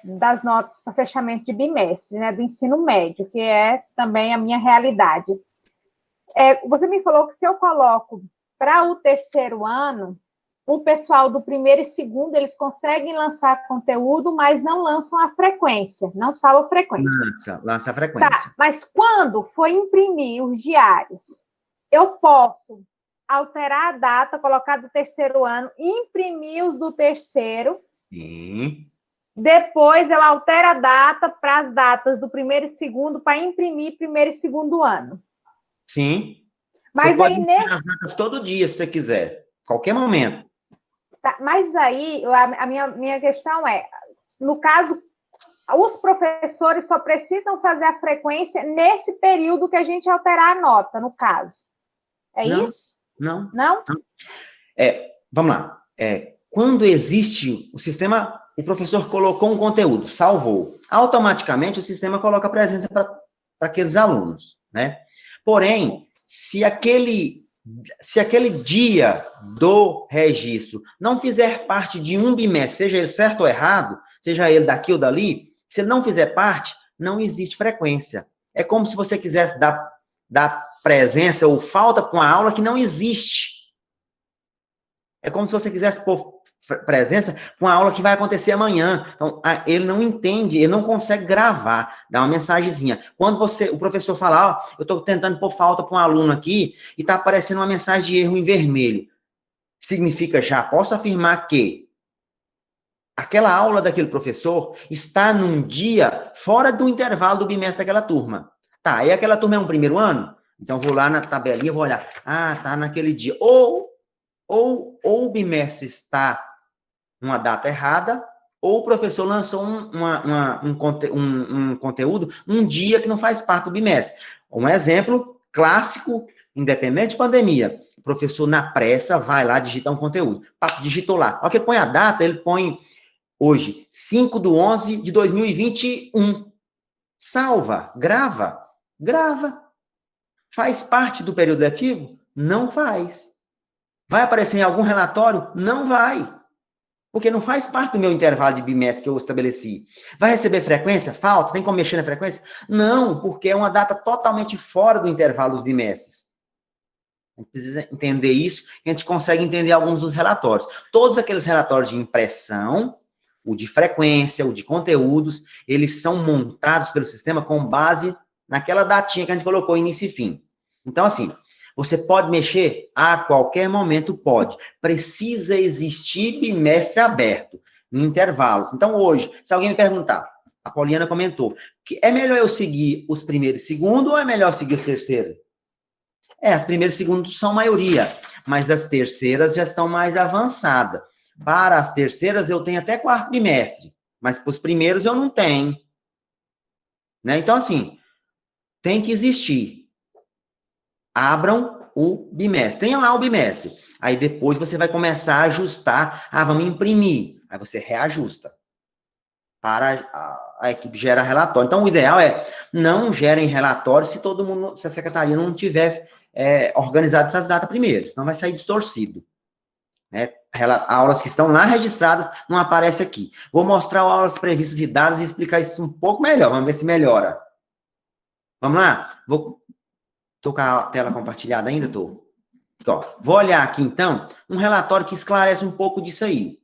das notas para fechamento de bimestre, né, do ensino médio, que é também a minha realidade, Você me falou que se eu coloco para o terceiro ano, o pessoal do primeiro e segundo, eles conseguem lançar conteúdo, mas não lançam a frequência, não salvam a frequência. Lança a frequência. Tá, mas quando for imprimir os diários, eu posso alterar a data, colocar do terceiro ano, imprimir os do terceiro. Sim. Depois eu altero a data para as datas do primeiro e segundo para imprimir primeiro e segundo ano. Sim. Mas você pode aí imprimir as datas todo dia, se você quiser. Qualquer momento. Tá, mas aí a minha questão é, no caso, os professores só precisam fazer a frequência nesse período que a gente alterar a nota, no caso. Não, isso? Não. Não? Vamos lá. Quando existe o sistema, o professor colocou um conteúdo, salvou. Automaticamente o sistema coloca a presença para aqueles alunos, né? Porém, se aquele dia do registro não fizer parte de um bimestre, seja ele certo ou errado, seja ele daqui ou dali, se ele não fizer parte, não existe frequência. É como se você quisesse dar presença ou falta com a aula que não existe. É como se você quisesse pôr presença com a aula que vai acontecer amanhã. Então, ele não entende, ele não consegue gravar, dar uma mensagenzinha. Quando o professor fala, eu estou tentando pôr falta para um aluno aqui e está aparecendo uma mensagem de erro em vermelho, significa já, posso afirmar que aquela aula daquele professor está num dia fora do intervalo do bimestre daquela turma. Tá, e aquela turma é um primeiro ano? Então, vou lá na tabelinha, vou olhar. Tá naquele dia. Ou o bimestre está uma data errada, ou o professor lançou um conteúdo um dia que não faz parte do bimestre. Um exemplo clássico, independente de pandemia. O professor, na pressa, vai lá digitar um conteúdo. Digitou lá. Ao que põe a data, ele põe hoje, 5/11/2021. Salva, grava. Faz parte do período letivo? Não faz. Vai aparecer em algum relatório? Não vai. Porque não faz parte do meu intervalo de bimestre que eu estabeleci. Vai receber frequência? Falta? Tem como mexer na frequência? Não, porque é uma data totalmente fora do intervalo dos bimestres. A gente precisa entender isso, e a gente consegue entender alguns dos relatórios. Todos aqueles relatórios de impressão, o de frequência, o de conteúdos, eles são montados pelo sistema com base naquela datinha que a gente colocou, início e fim. Então, assim, você pode mexer? A qualquer momento pode. Precisa existir bimestre aberto, em intervalos. Então, hoje, se alguém me perguntar, a Poliana comentou, que é melhor eu seguir os primeiros e segundo ou é melhor seguir os terceiros? As primeiras e segundos são maioria, mas as terceiras já estão mais avançadas. Para as terceiras, eu tenho até quarto bimestre, mas para os primeiros eu não tenho. Né? Então, assim, tem que existir. Abram o bimestre. Tenha lá o bimestre. Aí depois você vai começar a ajustar. Vamos imprimir. Aí você reajusta. Para a equipe gerar relatório. Então, o ideal é não gerem relatório se a secretaria não tiver organizado essas datas primeiro, senão vai sair distorcido. Né? Aulas que estão lá registradas não aparecem aqui. Vou mostrar aulas previstas e dadas e explicar isso um pouco melhor. Vamos ver se melhora. Vamos lá? Estou com a tela compartilhada ainda? Estou. Vou olhar aqui, então, um relatório que esclarece um pouco disso aí.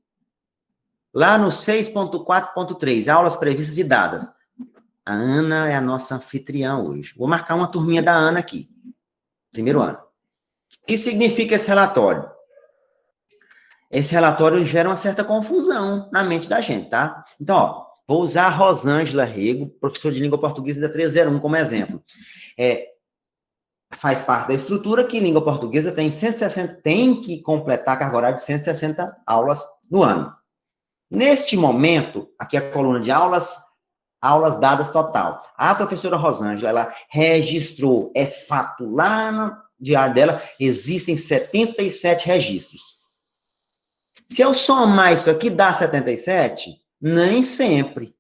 Lá no 6.4.3, aulas previstas e dadas. A Ana é a nossa anfitriã hoje. Vou marcar uma turminha da Ana aqui. Primeiro ano. O que significa esse relatório? Esse relatório gera uma certa confusão na mente da gente, tá? Então, vou usar a Rosângela Rego, professora de língua portuguesa da 301, como exemplo. Faz parte da estrutura que língua portuguesa tem que completar a carga horária de 160 aulas no ano. Neste momento, aqui a coluna de aulas dadas total. A professora Rosângela, ela registrou, é fato, lá no diário dela, existem 77 registros. Se eu somar isso aqui, dá 77? Nem sempre.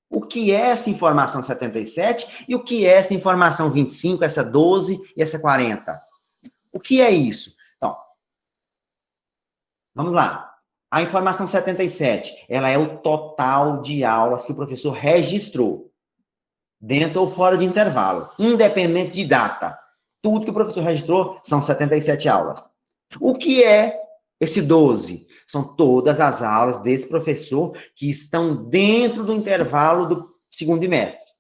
O que é essa informação 77 e o que é essa informação 25, essa 12 e essa 40? O que é isso? Então, vamos lá. A informação 77, ela é o total de aulas que o professor registrou, dentro ou fora de intervalo, independente de data. Tudo que o professor registrou são 77 aulas. O que é esse 12? São todas as aulas desse professor que estão dentro do intervalo do segundo bimestre.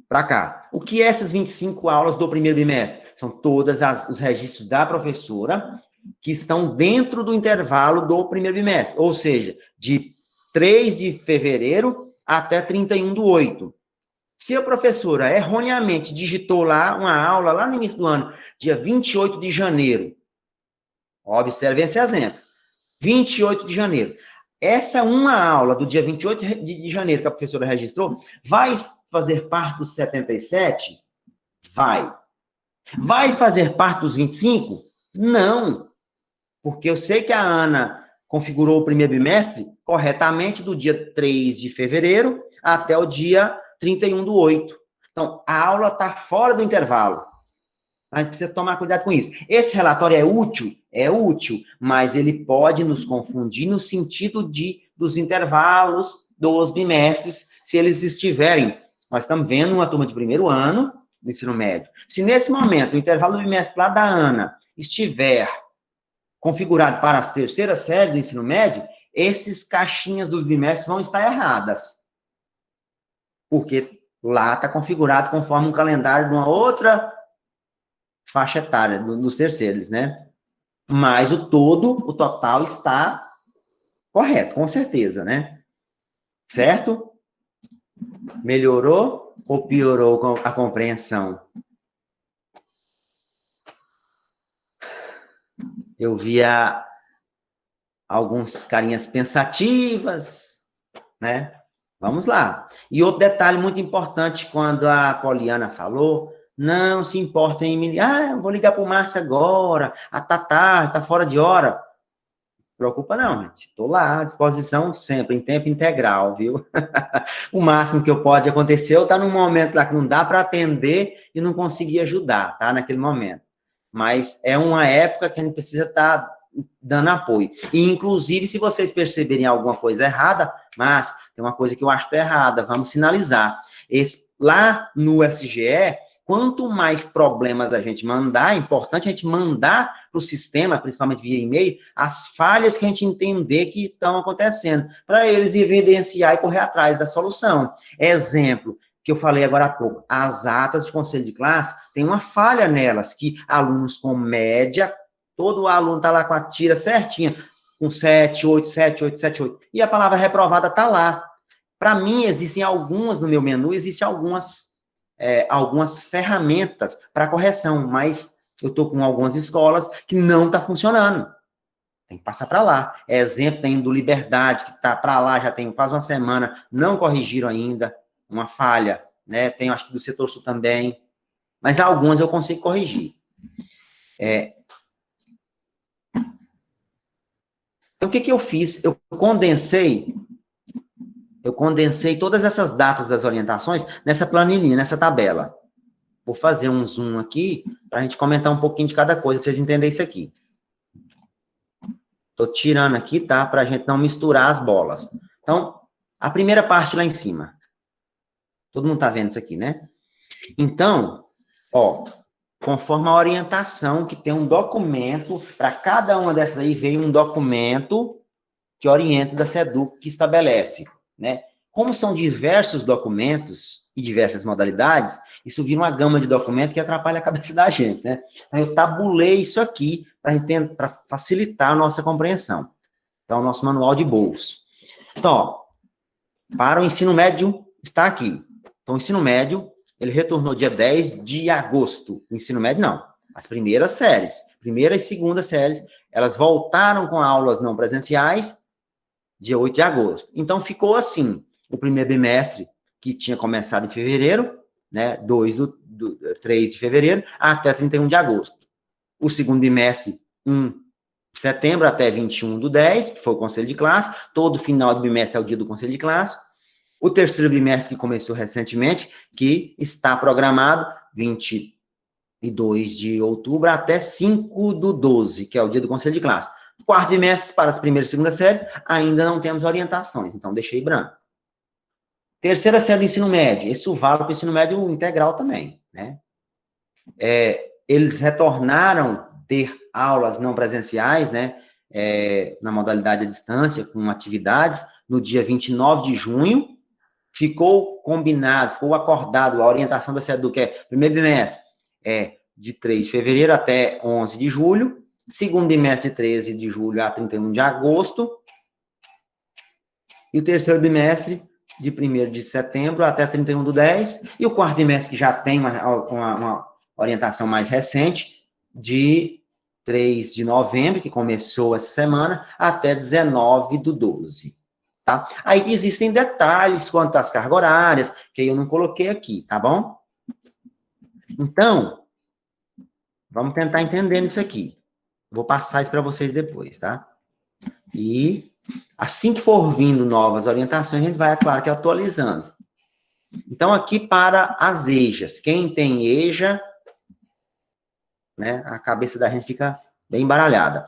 Para cá. O que é essas 25 aulas do primeiro bimestre? São todos os registros da professora que estão dentro do intervalo do primeiro bimestre, ou seja, de 3 de fevereiro até 31/8. Se a professora erroneamente digitou lá uma aula, lá no início do ano, dia 28 de janeiro, observe esse exemplo, 28 de janeiro, essa uma aula do dia 28 de janeiro que a professora registrou, vai fazer parte dos 77? Vai. Vai fazer parte dos 25? Não. Porque eu sei que a Ana configurou o primeiro bimestre corretamente do dia 3 de fevereiro até o dia 31/8. Então, a aula está fora do intervalo. A gente precisa tomar cuidado com isso. Esse relatório é útil? É útil, mas ele pode nos confundir no sentido dos intervalos dos bimestres, se eles estiverem. Nós estamos vendo uma turma de primeiro ano do ensino médio. Se nesse momento o intervalo do bimestre lá da Ana estiver configurado para as terceiras séries do ensino médio, esses caixinhas dos bimestres vão estar erradas. Porque lá está configurado conforme um calendário de uma outra faixa etária dos terceiros, né? Mas o total está correto, com certeza, né? Certo? Melhorou ou piorou a compreensão? Eu via alguns carinhas pensativas, né? Vamos lá. E outro detalhe muito importante, quando a Poliana falou, não se importem em me ligar, eu vou ligar para o Márcio agora, tá tarde, tá fora de hora. Não preocupa não, gente. Estou lá à disposição sempre, em tempo integral, viu? O máximo que pode acontecer, eu estar num momento lá que não dá para atender e não conseguir ajudar, tá? Naquele momento. Mas é uma época que a gente precisa estar dando apoio. E, inclusive, se vocês perceberem alguma coisa errada, mas tem uma coisa que eu acho errada, vamos sinalizar. Lá no SGE, quanto mais problemas a gente mandar, é importante a gente mandar para o sistema, principalmente via e-mail, as falhas que a gente entender que estão acontecendo, para eles evidenciar e correr atrás da solução. Exemplo, que eu falei agora há pouco, as atas de conselho de classe, tem uma falha nelas, que alunos com média, todo aluno está lá com a tira certinha, com 7, 8, 7, 8, 7, 8, e a palavra reprovada está lá. Para mim, existem algumas, no meu menu, existem algumas ferramentas para correção, mas eu estou com algumas escolas que não está funcionando. Tem que passar para lá. Exemplo, tem do Liberdade, que está para lá, já tem quase uma semana, não corrigiram ainda, uma falha, né? Tem, acho que do Setor Sul também, mas algumas eu consigo corrigir. Então, o que eu fiz? Eu condensei todas essas datas das orientações nessa planilhinha, nessa tabela. Vou fazer um zoom aqui para a gente comentar um pouquinho de cada coisa, para vocês entenderem isso aqui. Estou tirando aqui, tá? Para a gente não misturar as bolas. Então, a primeira parte lá em cima. Todo mundo está vendo isso aqui, né? Então, ó, conforme a orientação, que tem um documento, para cada uma dessas aí veio um documento que orienta da SEDUC, que estabelece, né? Como são diversos documentos e diversas modalidades, isso vira uma gama de documentos que atrapalha a cabeça da gente, né? Então, eu tabulei isso aqui para facilitar a nossa compreensão. Então, o nosso manual de bolso. Então, ó, para o ensino médio, está aqui. Então, o ensino médio, ele retornou dia 10 de agosto. O ensino médio, não. As primeiras séries, primeira e segunda séries, elas voltaram com aulas não presenciais dia 8 de agosto. Então, ficou assim, o primeiro bimestre, que tinha começado em fevereiro, né, 3 de fevereiro, até 31 de agosto. O segundo bimestre, 1 de setembro até 21/10, que foi o conselho de classe. Todo final de bimestre é o dia do conselho de classe. O terceiro bimestre, que começou recentemente, que está programado 22 de outubro até 5/12, que é o dia do conselho de classe. Quarto bimestre, para as primeiras e segunda série, ainda não temos orientações, então deixei branco. Terceira série do ensino médio, isso vale para o ensino médio integral também, né? Eles retornaram a ter aulas não presenciais, né? Na modalidade à distância, com atividades, no dia 29 de junho, ficou combinado, ficou acordado a orientação da SEDU, que é primeiro bimestre, de 3 de fevereiro até 11 de julho, segundo bimestre de 13 de julho a 31 de agosto, e o terceiro bimestre de 1º de setembro até 31 do 10, e o quarto bimestre, que já tem uma orientação mais recente, de 3 de novembro, que começou essa semana, até 19 do 12. Tá? Aí existem detalhes quanto às cargas horárias, que eu não coloquei aqui, tá bom? Então, vamos tentar entender isso aqui. Vou passar isso para vocês depois, tá? E assim que for vindo novas orientações, a gente vai, é claro, que atualizando. Então, aqui para as EJAs. Quem tem EJA, né, a cabeça da gente fica bem embaralhada.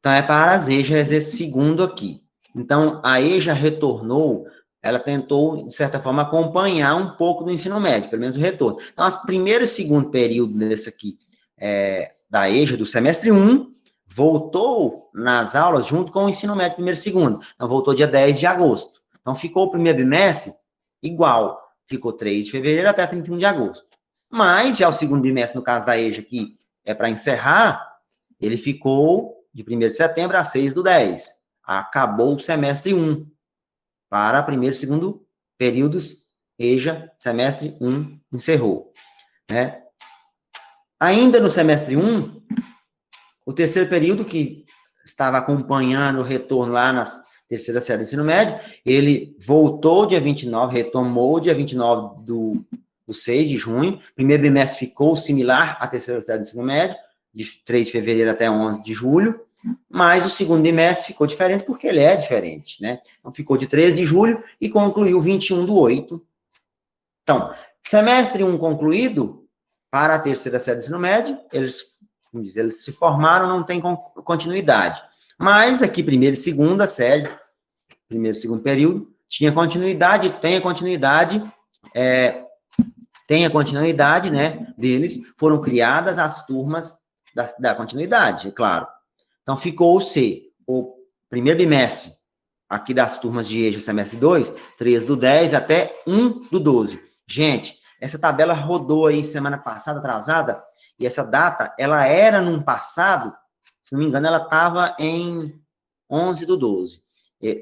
Então, é para as EJAs esse segundo aqui. Então, a EJA retornou, ela tentou, de certa forma, acompanhar um pouco do ensino médio, pelo menos o retorno. Então, os primeiro e segundo período desse aqui, da EJA, do semestre 1, voltou nas aulas junto com o ensino médio, primeiro e segundo. Então, voltou dia 10 de agosto. Então, ficou o primeiro bimestre igual. Ficou 3 de fevereiro até 31 de agosto. Mas, já o segundo bimestre, no caso da EJA, que é para encerrar, ele ficou de 1º de setembro a 6 do 10. Acabou o semestre 1. Para primeiro e segundo períodos, EJA, semestre 1, encerrou. Né? Ainda no semestre 1, o terceiro período, que estava acompanhando o retorno lá na terceira série do ensino médio, ele voltou dia 29, retomou dia 29 do 6 de junho, primeiro bimestre ficou similar à terceira série do ensino médio, de 3 de fevereiro até 11 de julho, mas o segundo bimestre ficou diferente porque ele é diferente, né? Então, ficou de 13 de julho e concluiu 21 do 8. Então, semestre 1 concluído, para a terceira série do ensino médio, eles se formaram, não tem continuidade. Mas aqui, primeira e segunda série, primeiro e segundo período, tinha continuidade, tem a continuidade, né, deles, foram criadas as turmas da continuidade, é claro. Então, ficou-se o primeiro bimestre, aqui das turmas de EJA, semestre 2, 3 do 10 até 1 do 12. Gente, essa tabela rodou aí semana passada, atrasada, e essa data, ela era num passado, se não me engano, ela estava em 11 do 12.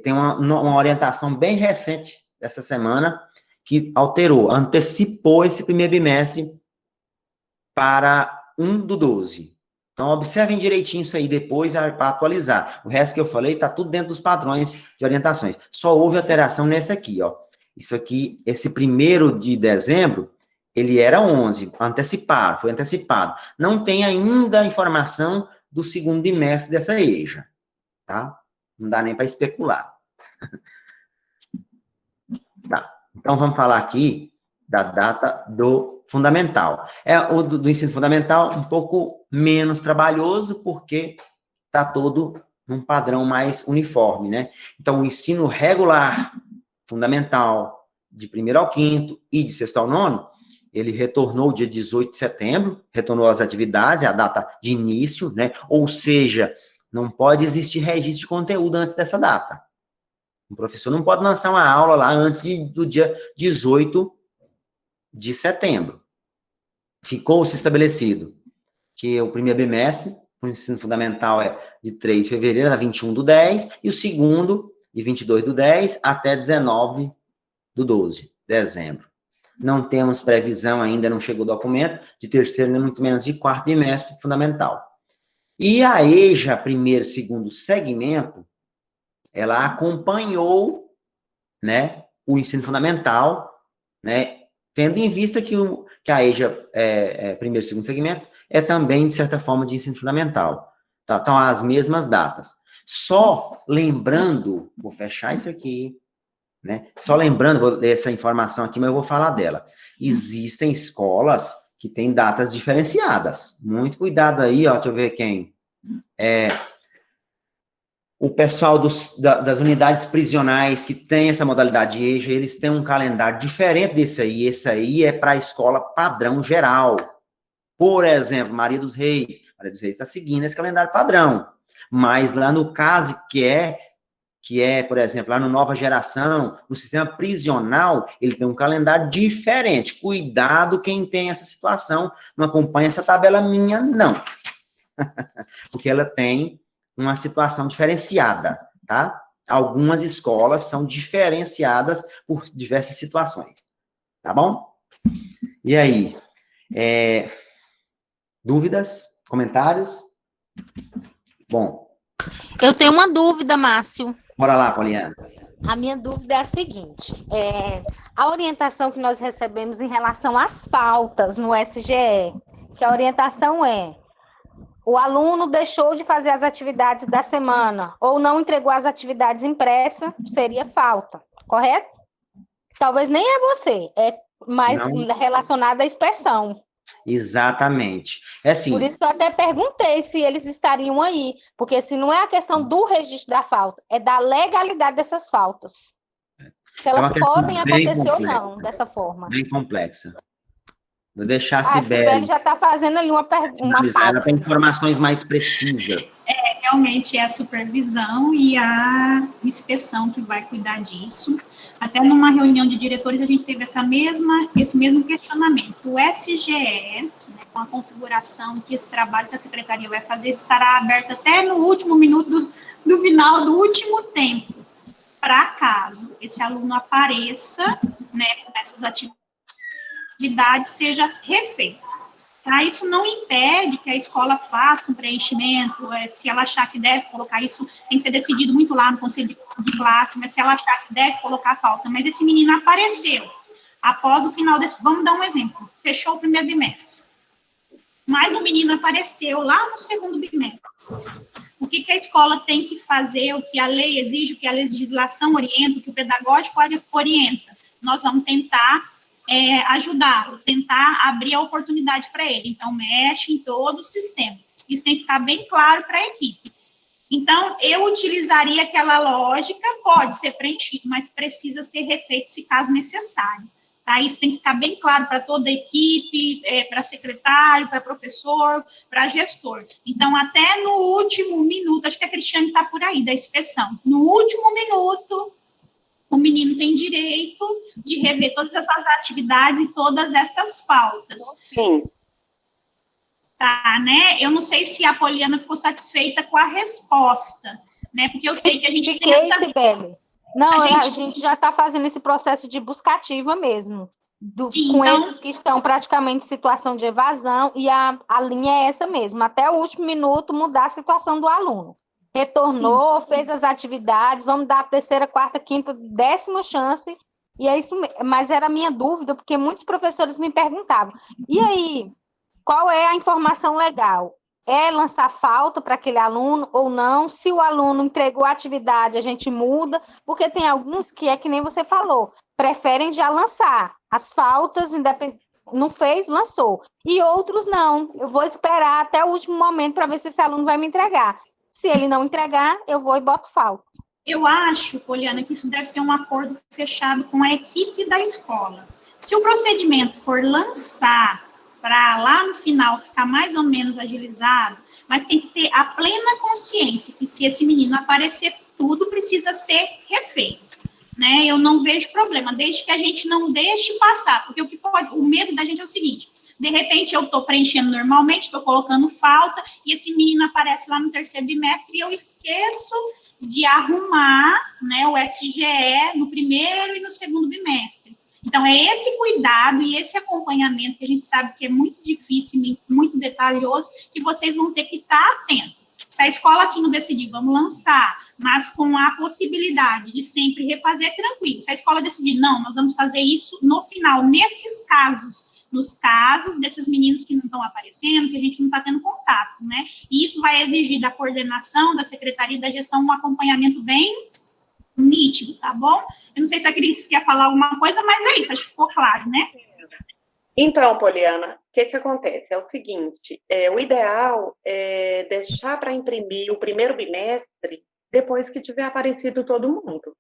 Tem uma orientação bem recente dessa semana, que alterou, antecipou esse primeiro bimestre para 1 do 12. Então, observem direitinho isso aí depois para atualizar. O resto que eu falei está tudo dentro dos padrões de orientações. Só houve alteração nesse aqui, ó. Isso aqui, esse 1º de dezembro, ele era 11, antecipado, foi antecipado. Não tem ainda a informação do segundo bimestre dessa EJA, tá? Não dá nem para especular. Tá, então vamos falar aqui da data do fundamental. O do ensino fundamental um pouco menos trabalhoso, porque está todo num padrão mais uniforme, né? Então, o ensino regular fundamental de 1º ao 5º e de 6º ao 9º, ele retornou dia 18 de setembro, retornou às atividades, é a data de início, né? Ou seja, não pode existir registro de conteúdo antes dessa data. O professor não pode lançar uma aula lá antes do dia 18 de setembro. Ficou-se estabelecido que o primeiro bimestre, o ensino fundamental é de 3 de fevereiro a 21 do 10, e o segundo, de 22 do 10 até 19 do 12, dezembro. Não temos previsão ainda, não chegou o documento, de terceiro, nem muito menos de quarto bimestre fundamental. E a EJA, primeiro e segundo segmento, ela acompanhou, né, o ensino fundamental, né, tendo em vista que a EJA, primeiro e segundo segmento, é também, de certa forma, de ensino fundamental. Tá? Então, as mesmas datas. Só lembrando, vou fechar isso aqui, né? Só lembrando, vou ler essa informação aqui, mas eu vou falar dela. Existem escolas que têm datas diferenciadas. Muito cuidado aí, ó, deixa eu ver quem. O pessoal das unidades prisionais que tem essa modalidade EJA, eles têm um calendário diferente desse aí. Esse aí é para a escola padrão geral. Por exemplo, Maria dos Reis. Maria dos Reis está seguindo esse calendário padrão. Mas lá no caso que é, por exemplo, lá no Nova Geração, no sistema prisional, ele tem um calendário diferente. Cuidado quem tem essa situação, não acompanha essa tabela minha, não. Porque ela tem uma situação diferenciada, tá? Algumas escolas são diferenciadas por diversas situações, tá bom? E aí? Dúvidas? Comentários? Bom. Eu tenho uma dúvida, Márcio. Bora lá, Poliana. A minha dúvida é a seguinte, a orientação que nós recebemos em relação às faltas no SGE, que a orientação é: o aluno deixou de fazer as atividades da semana ou não entregou as atividades impressas, seria falta, correto? Talvez nem é você, é mais relacionado à inspeção. Exatamente. É assim. Por isso que eu até perguntei se eles estariam aí, porque se não é a questão do registro da falta, é da legalidade dessas faltas. Se elas podem acontecer ou não, dessa forma. Bem complexa. Vou deixar a Sibeli já está fazendo ali uma ela tem informações mais precisas. Realmente é a supervisão e a inspeção que vai cuidar disso. Até numa reunião de diretores, a gente teve esse mesmo questionamento. O SGE, né, com a configuração que esse trabalho que a secretaria vai fazer, estará aberto até no último minuto do final do último tempo, para caso esse aluno apareça, né, com essas atividades, seja refeito. Tá? Isso não impede que a escola faça um preenchimento, se ela achar que deve colocar isso, tem que ser decidido muito lá no conselho de classe, mas se ela achar que deve colocar a falta, mas esse menino apareceu após o final desse, vamos dar um exemplo, fechou o primeiro bimestre, mas o menino apareceu lá no segundo bimestre. O que a escola tem que fazer, o que a lei exige, o que a legislação orienta, o que o pedagógico orienta? Nós vamos tentar ajudá-lo, tentar abrir a oportunidade para ele. Então, mexe em todo o sistema. Isso tem que ficar bem claro para a equipe. Então, eu utilizaria aquela lógica, pode ser preenchido, mas precisa ser refeito se caso necessário. Tá? Isso tem que ficar bem claro para toda a equipe, para secretário, para professor, para gestor. Então, até no último minuto, acho que a Cristiane está por aí, da inspeção, no último minuto, o menino tem direito de rever todas essas atividades e todas essas faltas. Sim. Tá, né? Eu não sei se a Poliana ficou satisfeita com a resposta, né? Porque eu sei que a gente Sibeli? Não, a gente já está fazendo esse processo de busca ativa mesmo, com esses que estão praticamente em situação de evasão, e a linha é essa mesmo, até o último minuto mudar a situação do aluno. Retornou, fez as atividades, vamos dar a terceira, quarta, quinta, 10ª chance, e é isso mesmo. Mas era a minha dúvida, porque muitos professores me perguntavam, e aí, qual é a informação legal? É lançar falta para aquele aluno ou não? Se o aluno entregou a atividade, a gente muda, porque tem alguns que é que nem você falou, preferem já lançar as faltas, não fez, lançou. E outros não, eu vou esperar até o último momento para ver se esse aluno vai me entregar. Se ele não entregar, eu vou e boto falta. Eu acho, Poliana, que isso deve ser um acordo fechado com a equipe da escola. Se o procedimento for lançar para lá no final ficar mais ou menos agilizado, mas tem que ter a plena consciência que se esse menino aparecer, tudo precisa ser refeito. Né? Eu não vejo problema, desde que a gente não deixe passar, porque o medo da gente é o seguinte: de repente eu estou preenchendo normalmente, estou colocando falta, e esse menino aparece lá no terceiro bimestre e eu esqueço de arrumar, né, o SGE no primeiro e no segundo bimestre. Então, é esse cuidado e esse acompanhamento que a gente sabe que é muito difícil, muito detalhoso, que vocês vão ter que estar atentos. Se a escola assim não decidir, vamos lançar, mas com a possibilidade de sempre refazer, tranquilo. Se a escola decidir, não, nós vamos fazer isso no final, nesses casos, nos casos desses meninos que não estão aparecendo, que a gente não está tendo contato, né? E isso vai exigir da coordenação, da secretaria e da gestão um acompanhamento bem nítido, tá bom? Eu não sei se a Cris quer falar alguma coisa, mas é isso, acho que ficou claro, né? Então, Poliana, o que acontece? É o seguinte, o ideal é deixar para imprimir o primeiro bimestre depois que tiver aparecido todo mundo,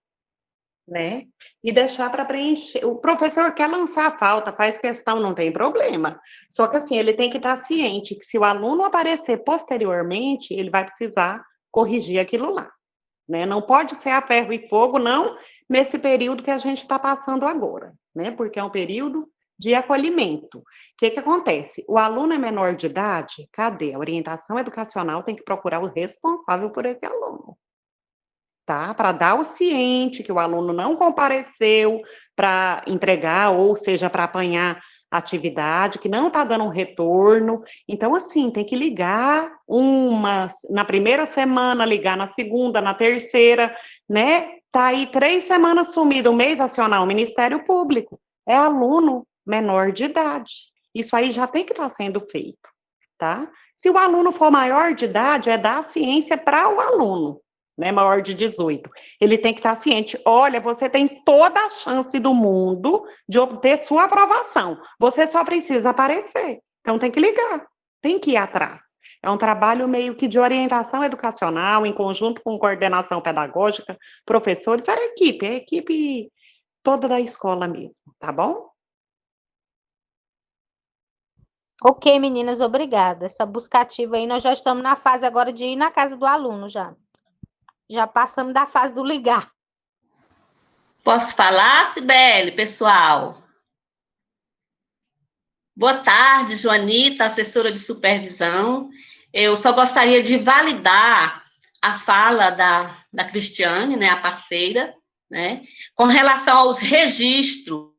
né? E deixar para preencher. O professor quer lançar a falta, faz questão, não tem problema. Só que assim, ele tem que estar ciente que se o aluno aparecer posteriormente, ele vai precisar corrigir aquilo lá, né? Não pode ser a ferro e fogo, não nesse período que a gente está passando agora, né? Porque é um período de acolhimento. O que acontece? O aluno é menor de idade, cadê? A orientação educacional tem que procurar o responsável por esse aluno, tá? Para dar o ciente que o aluno não compareceu para entregar, ou seja, para apanhar a atividade, que não está dando um retorno. Então, assim, tem que ligar na primeira semana, ligar na segunda, na terceira, né? Tá aí 3 semanas sumido, um mês, acionar o Ministério Público. É aluno menor de idade. Isso aí já tem que estar sendo feito, tá? Se o aluno for maior de idade, é dar a ciência para o aluno, né, maior de 18. Ele tem que estar ciente, olha, você tem toda a chance do mundo de obter sua aprovação. Você só precisa aparecer. Então, tem que ligar, tem que ir atrás. É um trabalho meio que de orientação educacional, em conjunto com coordenação pedagógica, professores, é a equipe toda da escola mesmo, tá bom? Ok, meninas, obrigada. Essa busca ativa aí, nós já estamos na fase agora de ir na casa do aluno, já. Já passamos da fase do ligar. Posso falar, Cibele, pessoal? Boa tarde, Joanita, assessora de supervisão. Eu só gostaria de validar a fala da Cristiane, né, a parceira, né, com relação aos registros,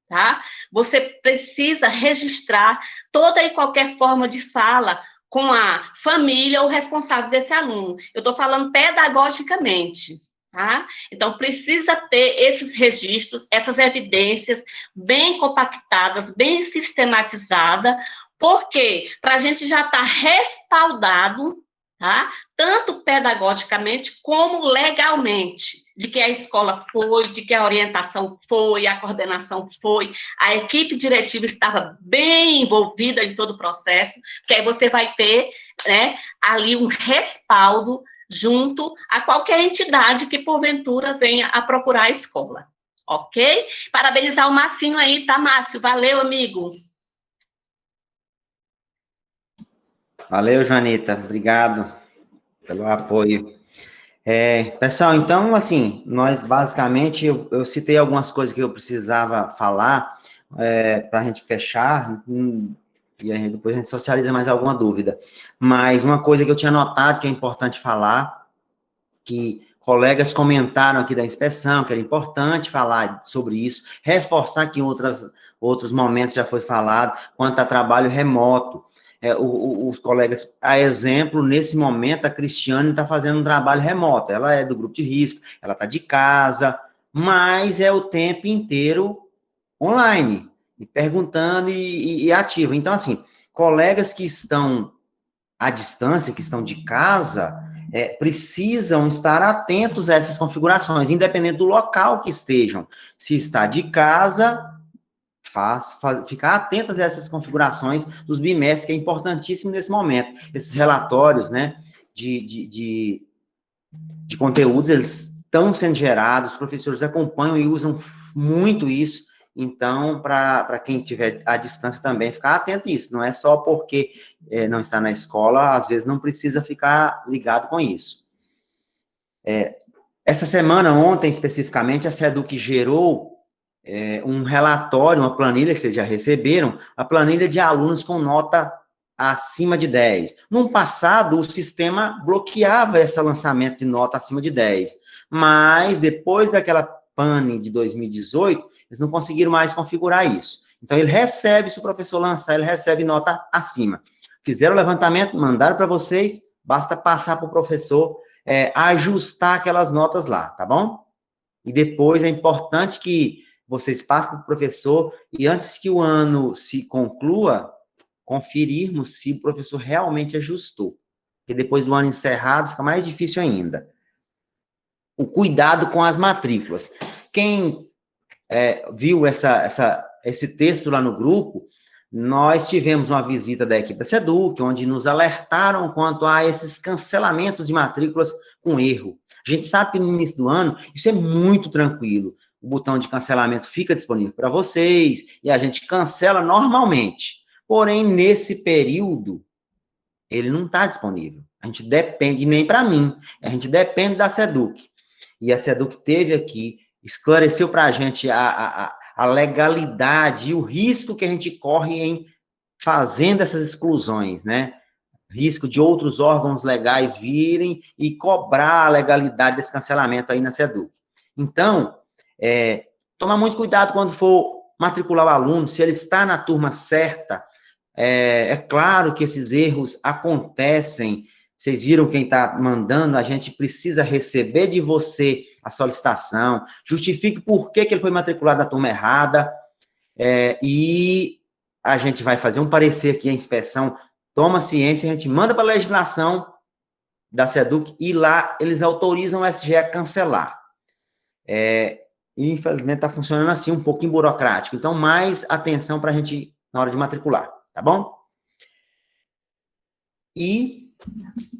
tá? Você precisa registrar toda e qualquer forma de fala com a família ou responsável desse aluno. Eu estou falando pedagogicamente, tá? Então, precisa ter esses registros, essas evidências bem compactadas, bem sistematizadas, porque para a gente já estar respaldado, tá? Tanto pedagogicamente como legalmente, de que a escola foi, de que a orientação foi, a coordenação foi, a equipe diretiva estava bem envolvida em todo o processo, porque aí você vai ter, né, ali um respaldo junto a qualquer entidade que, porventura, venha a procurar a escola, ok? Parabenizar o Marcinho aí, tá, Márcio? Valeu, amigo. Valeu, Joanita. Obrigado pelo apoio. Pessoal, então, assim, nós basicamente, eu citei algumas coisas que eu precisava falar para a gente fechar, e aí depois a gente socializa mais alguma dúvida. Mas uma coisa que eu tinha notado que é importante falar, que colegas comentaram aqui da inspeção, que era importante falar sobre isso, reforçar que em outros momentos já foi falado, quanto a trabalho remoto. Os colegas, a exemplo, nesse momento, a Cristiane está fazendo um trabalho remoto, ela é do grupo de risco, ela está de casa, mas é o tempo inteiro online, e perguntando e ativo. Então, assim, colegas que estão à distância, que estão de casa, precisam estar atentos a essas configurações, independente do local que estejam. Se está de casa, ficar atentas a essas configurações dos bimestres, que é importantíssimo nesse momento. Esses relatórios, né, de conteúdos, eles estão sendo gerados, os professores acompanham e usam muito isso, então, para quem estiver à distância também, ficar atento a isso, não é só porque não está na escola, às vezes não precisa ficar ligado com isso. Essa semana, ontem especificamente, a SEDUC gerou um relatório, uma planilha que vocês já receberam, a planilha de alunos com nota acima de 10. No passado, o sistema bloqueava esse lançamento de nota acima de 10, mas depois daquela pane de 2018, eles não conseguiram mais configurar isso. Então, ele recebe, se o professor lançar, ele recebe nota acima. Fizeram o levantamento, mandaram para vocês, basta passar para o professor ajustar aquelas notas lá, tá bom? E depois é importante que vocês passem para o professor, e antes que o ano se conclua, conferirmos se o professor realmente ajustou. Porque depois do ano encerrado, fica mais difícil ainda. O cuidado com as matrículas. Quem viu esse texto lá no grupo, nós tivemos uma visita da equipe da SEDUC, onde nos alertaram quanto a esses cancelamentos de matrículas com erro. A gente sabe que no início do ano, isso é muito tranquilo. O botão de cancelamento fica disponível para vocês, e a gente cancela normalmente. Porém, nesse período, ele não está disponível. A gente depende, nem para mim, a gente depende da SEDUC. E a SEDUC teve aqui, esclareceu para a gente a legalidade e o risco que a gente corre em fazendo essas exclusões, né? Risco de outros órgãos legais virem e cobrar a legalidade desse cancelamento aí na SEDUC. Então, tomar muito cuidado quando for matricular o aluno, se ele está na turma certa. É claro que esses erros acontecem. Vocês viram quem está mandando, a gente precisa receber de você a solicitação, justifique por que ele foi matriculado na turma errada, e a gente vai fazer um parecer aqui, a inspeção toma ciência, a gente manda para a legislação da SEDUC, e lá eles autorizam o SGE a cancelar. E, infelizmente, está funcionando assim, um pouquinho burocrático. Então, mais atenção para a gente na hora de matricular, tá bom? E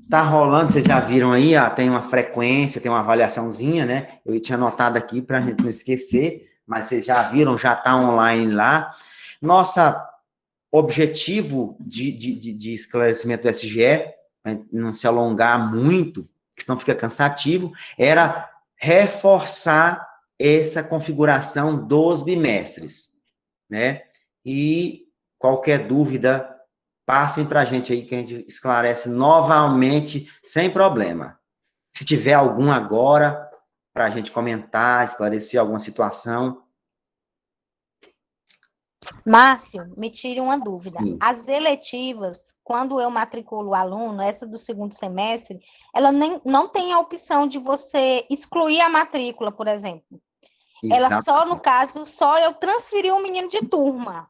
tá rolando, vocês já viram aí, tem uma frequência, tem uma avaliaçãozinha, né? Eu tinha anotado aqui para a gente não esquecer, mas vocês já viram, já está online lá. Nossa objetivo de esclarecimento do SGE, para não se alongar muito, que senão fica cansativo, era reforçar essa configuração dos bimestres, né? E qualquer dúvida, passem para a gente aí, que a gente esclarece novamente, sem problema. Se tiver algum agora, para a gente comentar, esclarecer alguma situação. Márcio, me tire uma dúvida. Sim. As eletivas, quando eu matriculo o aluno, essa do segundo semestre, ela não tem a opção de você excluir a matrícula, por exemplo. Ela só, no caso, só eu transferir o menino de turma.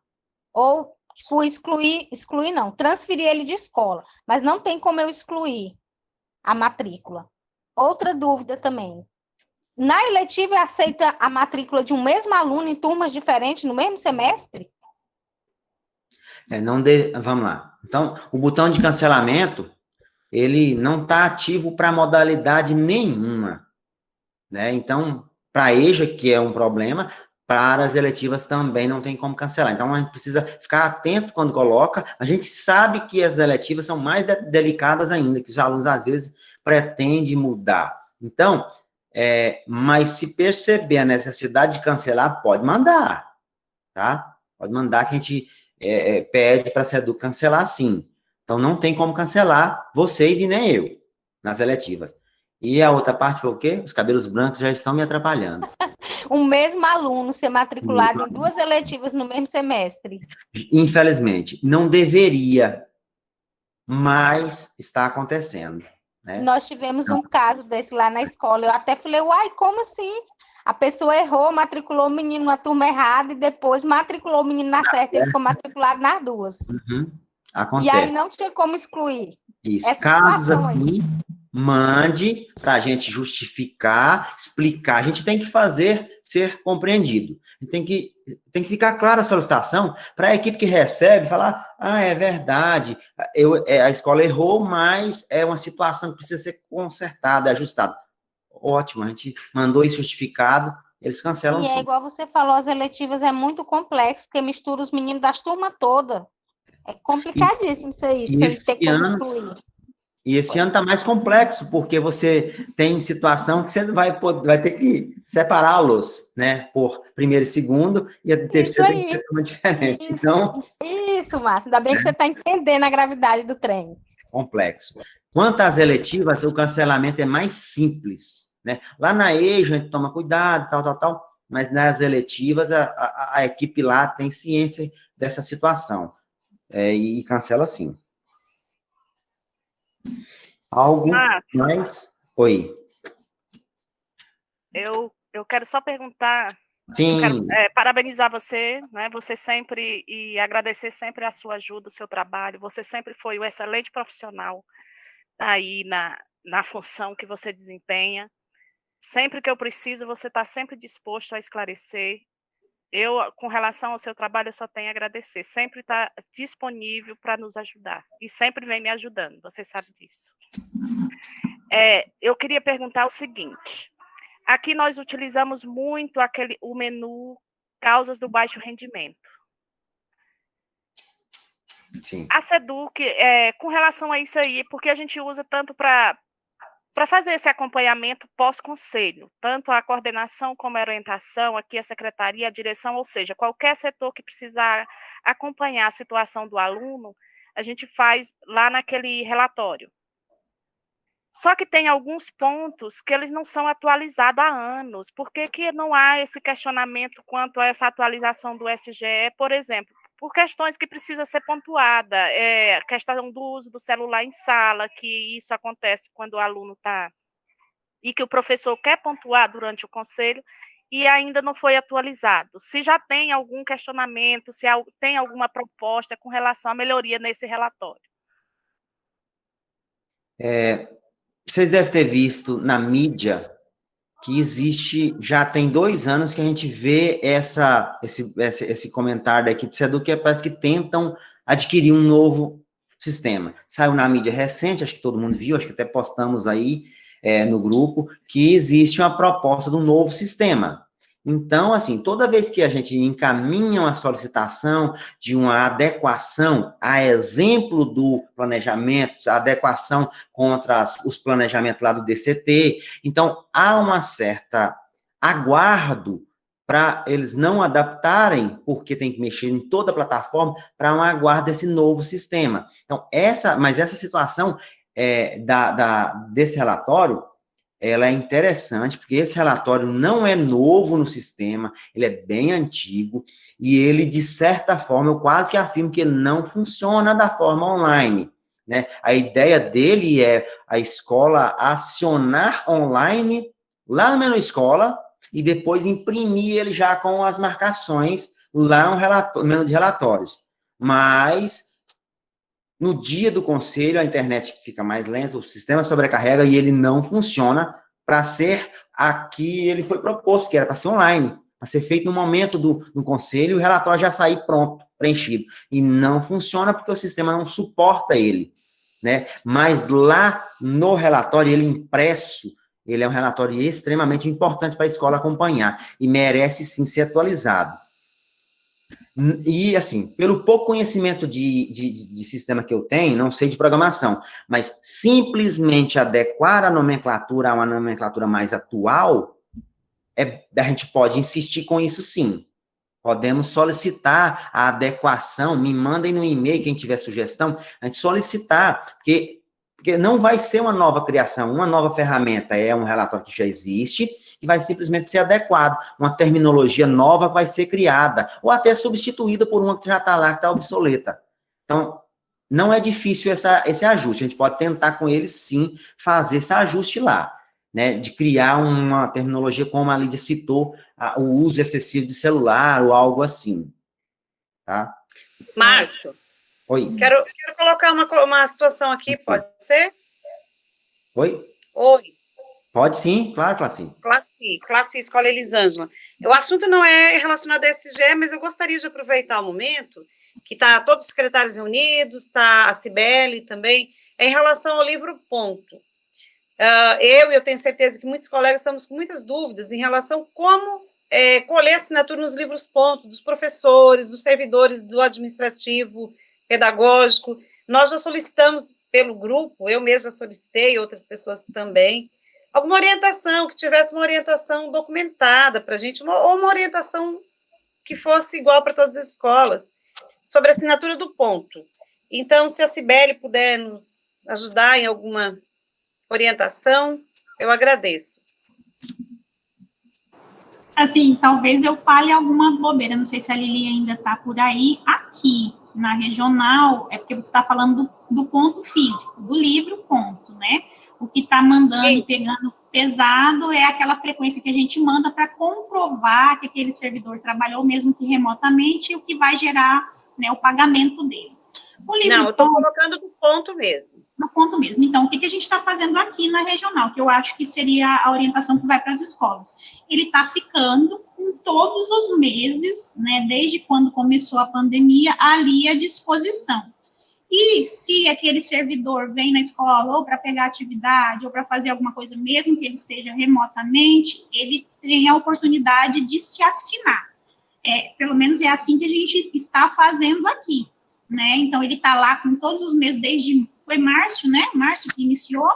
Ou, tipo, excluir não, transferir ele de escola. Mas não tem como eu excluir a matrícula. Outra dúvida também. Na eletiva, aceita a matrícula de um mesmo aluno em turmas diferentes no mesmo semestre? Vamos lá. Então, o botão de cancelamento, ele não está ativo para modalidade nenhuma, né? Então, para a EJA, que é um problema, para as eletivas também não tem como cancelar. Então, a gente precisa ficar atento quando coloca. A gente sabe que as eletivas são mais delicadas ainda, que os alunos, às vezes, pretendem mudar. Então, mas se perceber a necessidade de cancelar, pode mandar, tá? Pode mandar que a gente pede para a SEDUC cancelar, sim. Então, não tem como cancelar vocês e nem eu, nas eletivas. E a outra parte foi o quê? Os cabelos brancos já estão me atrapalhando. O mesmo aluno ser matriculado em 2 eletivas no mesmo semestre? Infelizmente, não deveria, mas está acontecendo, né? Nós tivemos um caso desse lá na escola. Eu até falei, uai, como assim? A pessoa errou, matriculou o menino na turma errada e depois matriculou o menino na certa. Ele ficou matriculado nas 2. Acontece. E aí não tinha como excluir. Isso. Essa Casos situação assim, mande para a gente justificar, explicar. A gente tem que ser compreendido. Tem que ficar clara a solicitação para a equipe que recebe falar, é verdade, a escola errou, mas é uma situação que precisa ser consertada, ajustada. Ótimo, a gente mandou isso justificado, eles cancelam sim. E é igual você falou, as eletivas é muito complexo, porque mistura os meninos das turmas todas. É complicadíssimo isso aí, sem ter como excluir. E esse ano está mais complexo, porque você tem situação que você vai ter que separá-los, né? Por primeiro e segundo, e a terceira tem que ser uma diferente. Isso, Márcio. Ainda bem que você está entendendo a gravidade do trem. Complexo. Quanto às eletivas, o cancelamento é mais simples, né? Lá na EJA, a gente toma cuidado, tal, mas nas eletivas, a equipe lá tem ciência dessa situação. E cancela sim. Algo mais? Oi. Eu quero só perguntar. Sim. Quero, parabenizar você, né? Você sempre, e agradecer sempre a sua ajuda, o seu trabalho. Você sempre foi um excelente profissional aí na função que você desempenha. Sempre que eu preciso, você está sempre disposto a esclarecer. Eu, com relação ao seu trabalho, eu só tenho a agradecer. Sempre está disponível para nos ajudar. E sempre vem me ajudando, você sabe disso. eu queria perguntar o seguinte. Aqui nós utilizamos muito o menu causas do baixo rendimento. Sim. A SEDUC, com relação a isso aí, porque a gente usa tanto para fazer esse acompanhamento pós-conselho, tanto a coordenação como a orientação, aqui a secretaria, a direção, ou seja, qualquer setor que precisar acompanhar a situação do aluno, a gente faz lá naquele relatório. Só que tem alguns pontos que eles não são atualizados há anos. Por que que não há esse questionamento quanto a essa atualização do SGE, por exemplo? Por questões que precisa ser pontuada, a questão do uso do celular em sala, que isso acontece quando o aluno está... e que o professor quer pontuar durante o conselho, e ainda não foi atualizado. Se já tem algum questionamento, se tem alguma proposta com relação à melhoria nesse relatório. Vocês devem ter visto na mídia que existe, já tem 2 anos que a gente vê esse comentário da equipe SEDUC, que parece que tentam adquirir um novo sistema. Saiu na mídia recente, acho que todo mundo viu, acho que até postamos aí no grupo, que existe uma proposta de um novo sistema. Então, assim, toda vez que a gente encaminha uma solicitação de uma adequação, a exemplo do planejamento, a adequação contra os planejamentos lá do DCT, então há uma certa aguardo para eles não adaptarem, porque tem que mexer em toda a plataforma, para um aguardo desse novo sistema. Então, essa situação desse relatório, ela é interessante, porque esse relatório não é novo no sistema, ele é bem antigo, e ele, de certa forma, eu quase que afirmo que ele não funciona da forma online, né? A ideia dele é a escola acionar online, lá no menu escola, e depois imprimir ele já com as marcações, lá no menu de relatórios. Mas... no dia do conselho, a internet fica mais lenta, o sistema sobrecarrega e ele não funciona para ser aqui ele foi proposto, que era para ser online, para ser feito no momento do conselho e o relatório já sair pronto, preenchido. E não funciona porque o sistema não suporta ele, né? Mas lá no relatório, ele impresso, ele é um relatório extremamente importante para a escola acompanhar e merece sim ser atualizado. E, assim, pelo pouco conhecimento de sistema que eu tenho, não sei de programação, mas simplesmente adequar a nomenclatura a uma nomenclatura mais atual, a gente pode insistir com isso, sim. Podemos solicitar a adequação, me mandem no e-mail, quem tiver sugestão, a gente solicitar, porque não vai ser uma nova criação, uma nova ferramenta, é um relatório que já existe, que vai simplesmente ser adequado, uma terminologia nova vai ser criada, ou até substituída por uma que já está lá, que está obsoleta. Então, não é difícil esse ajuste, a gente pode tentar com eles, sim, fazer esse ajuste lá, né, de criar uma terminologia, como a Lídia citou, o uso excessivo de celular, ou algo assim, tá? Márcio, Oi. Quero colocar uma situação aqui, pode ser? Oi? Oi. Pode sim, claro, Classi. Classe Escola Elisângela. O assunto não é relacionado a SGE, mas eu gostaria de aproveitar o momento que está todos os secretários reunidos, está a Cibele também, em relação ao livro Ponto. Eu tenho certeza que muitos colegas estamos com muitas dúvidas em relação a como colher assinatura nos livros Ponto, dos professores, dos servidores do administrativo, pedagógico. Nós já solicitamos pelo grupo, eu mesma já solicitei, outras pessoas também, alguma orientação, que tivesse uma orientação documentada para a gente, ou uma orientação que fosse igual para todas as escolas, sobre a assinatura do Ponto. Então, se a Cibele puder nos ajudar em alguma orientação, eu agradeço. Assim, talvez eu fale alguma bobeira, não sei se a Lili ainda está por aí. Aqui, na regional, é porque você está falando do ponto físico, do livro Ponto, né? O que está mandando e pegando pesado é aquela frequência que a gente manda para comprovar que aquele servidor trabalhou, mesmo que remotamente, e o que vai gerar, né, o pagamento dele. Não, eu estou colocando do ponto mesmo. No ponto mesmo. Então, o que a gente está fazendo aqui na regional, que eu acho que seria a orientação que vai para as escolas? Ele está ficando com todos os meses, né, desde quando começou a pandemia, ali à disposição. E se aquele servidor vem na escola ou para pegar atividade ou para fazer alguma coisa, mesmo que ele esteja remotamente, ele tem a oportunidade de se assinar. Pelo menos é assim que a gente está fazendo aqui, né? Então, ele está lá com todos os meses, foi março, né? Março que iniciou,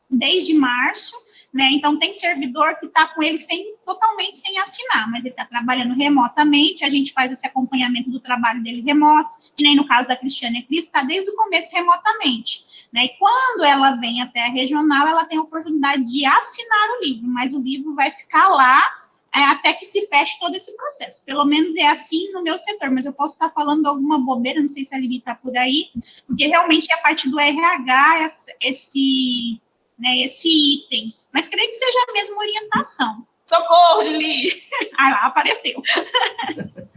desde março, né? Então, tem servidor que está com ele totalmente sem assinar, mas ele está trabalhando remotamente, a gente faz esse acompanhamento do trabalho dele remoto, que nem no caso da Cristiane Cris, está desde o começo remotamente, né? E quando ela vem até a regional, ela tem a oportunidade de assinar o livro, mas o livro vai ficar lá até que se feche todo esse processo. Pelo menos é assim no meu setor, mas eu posso estar falando alguma bobeira, não sei se a Lili está por aí, porque realmente é a parte do RH esse item. Mas creio que seja a mesma orientação. Socorro, Lili! Ah, lá, apareceu.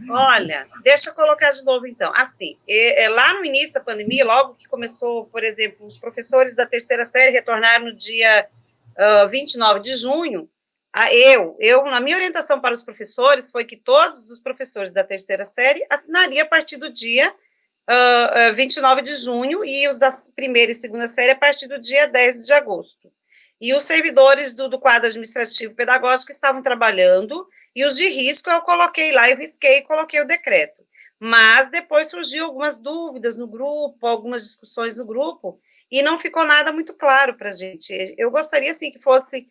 Olha, deixa eu colocar de novo, então. Assim, lá no início da pandemia, logo que começou, por exemplo, os professores da terceira série retornaram no dia 29 de junho, na minha orientação para os professores foi que todos os professores da terceira série assinariam a partir do dia 29 de junho e os da primeira e segunda série a partir do dia 10 de agosto. E os servidores do quadro administrativo pedagógico estavam trabalhando, e os de risco eu coloquei lá, eu risquei e coloquei o decreto. Mas depois surgiu algumas dúvidas no grupo, algumas discussões no grupo, e não ficou nada muito claro para a gente. Eu gostaria, sim, que fosse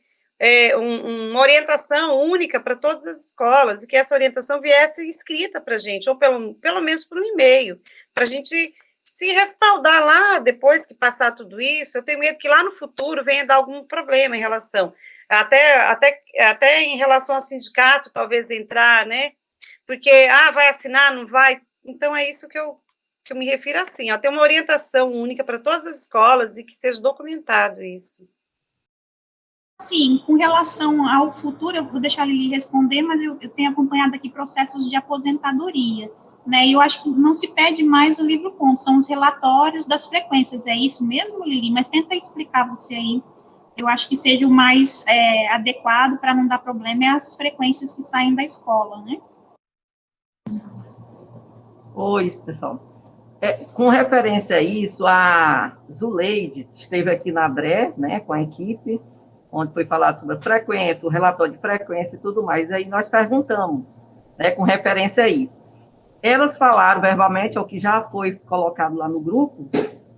uma orientação única para todas as escolas, e que essa orientação viesse escrita para a gente, ou pelo menos por um e-mail, para a gente se respaldar lá, depois que passar tudo isso. Eu tenho medo que lá no futuro venha dar algum problema em relação, até em relação ao sindicato, talvez entrar, né, porque, vai assinar, não vai, então é isso que eu me refiro assim, ter uma orientação única para todas as escolas e que seja documentado isso. Sim, com relação ao futuro, eu vou deixar a Lili responder, mas eu tenho acompanhado aqui processos de aposentadoria, né, e eu acho que não se pede mais o livro-ponto, são os relatórios das frequências, é isso mesmo, Lili? Mas tenta explicar você aí, eu acho que seja o mais adequado para não dar problema, é as frequências que saem da escola, né? Oi, pessoal. Com referência a isso, a Zuleide esteve aqui na DRE, né, com a equipe, onde foi falado sobre a frequência, o relatório de frequência e tudo mais. Aí nós perguntamos, né, com referência a isso. Elas falaram verbalmente, ao que já foi colocado lá no grupo,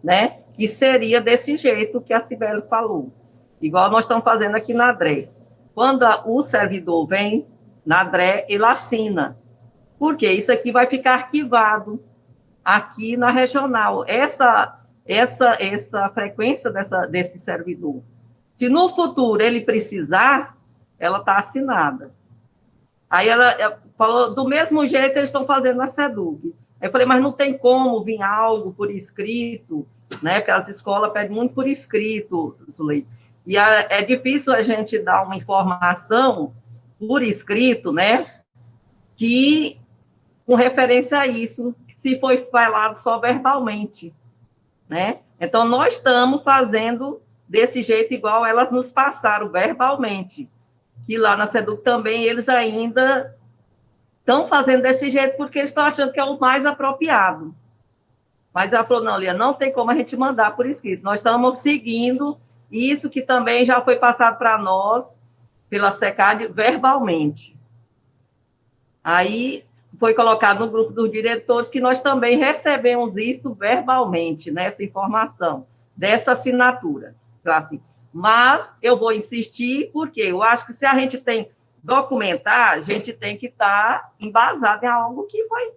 né, que seria desse jeito que a Cibele falou. Igual nós estamos fazendo aqui na DRE. Quando o servidor vem na DRE, ele assina. Porque isso aqui vai ficar arquivado aqui na regional. Essa frequência desse servidor. Se no futuro ele precisar, ela está assinada. Aí ela falou, do mesmo jeito eles estão fazendo na SEDUC. Aí eu falei, mas não tem como vir algo por escrito, né? Porque as escolas pedem muito por escrito, Zuleide. E é difícil a gente dar uma informação por escrito, né? Que, com referência a isso, se foi falado só verbalmente, né? Então, nós estamos fazendo desse jeito igual elas nos passaram verbalmente, que lá na SEDUC também eles ainda estão fazendo desse jeito porque eles estão achando que é o mais apropriado. Mas ela falou, não, Lia, não tem como a gente mandar por escrito, nós estamos seguindo isso que também já foi passado para nós, pela SECAD, verbalmente. Aí foi colocado no grupo dos diretores que nós também recebemos isso verbalmente, né, essa informação, dessa assinatura. Assim, mas eu vou insistir, porque eu acho que se a gente tem documentar, a gente tem que estar embasado em algo que foi,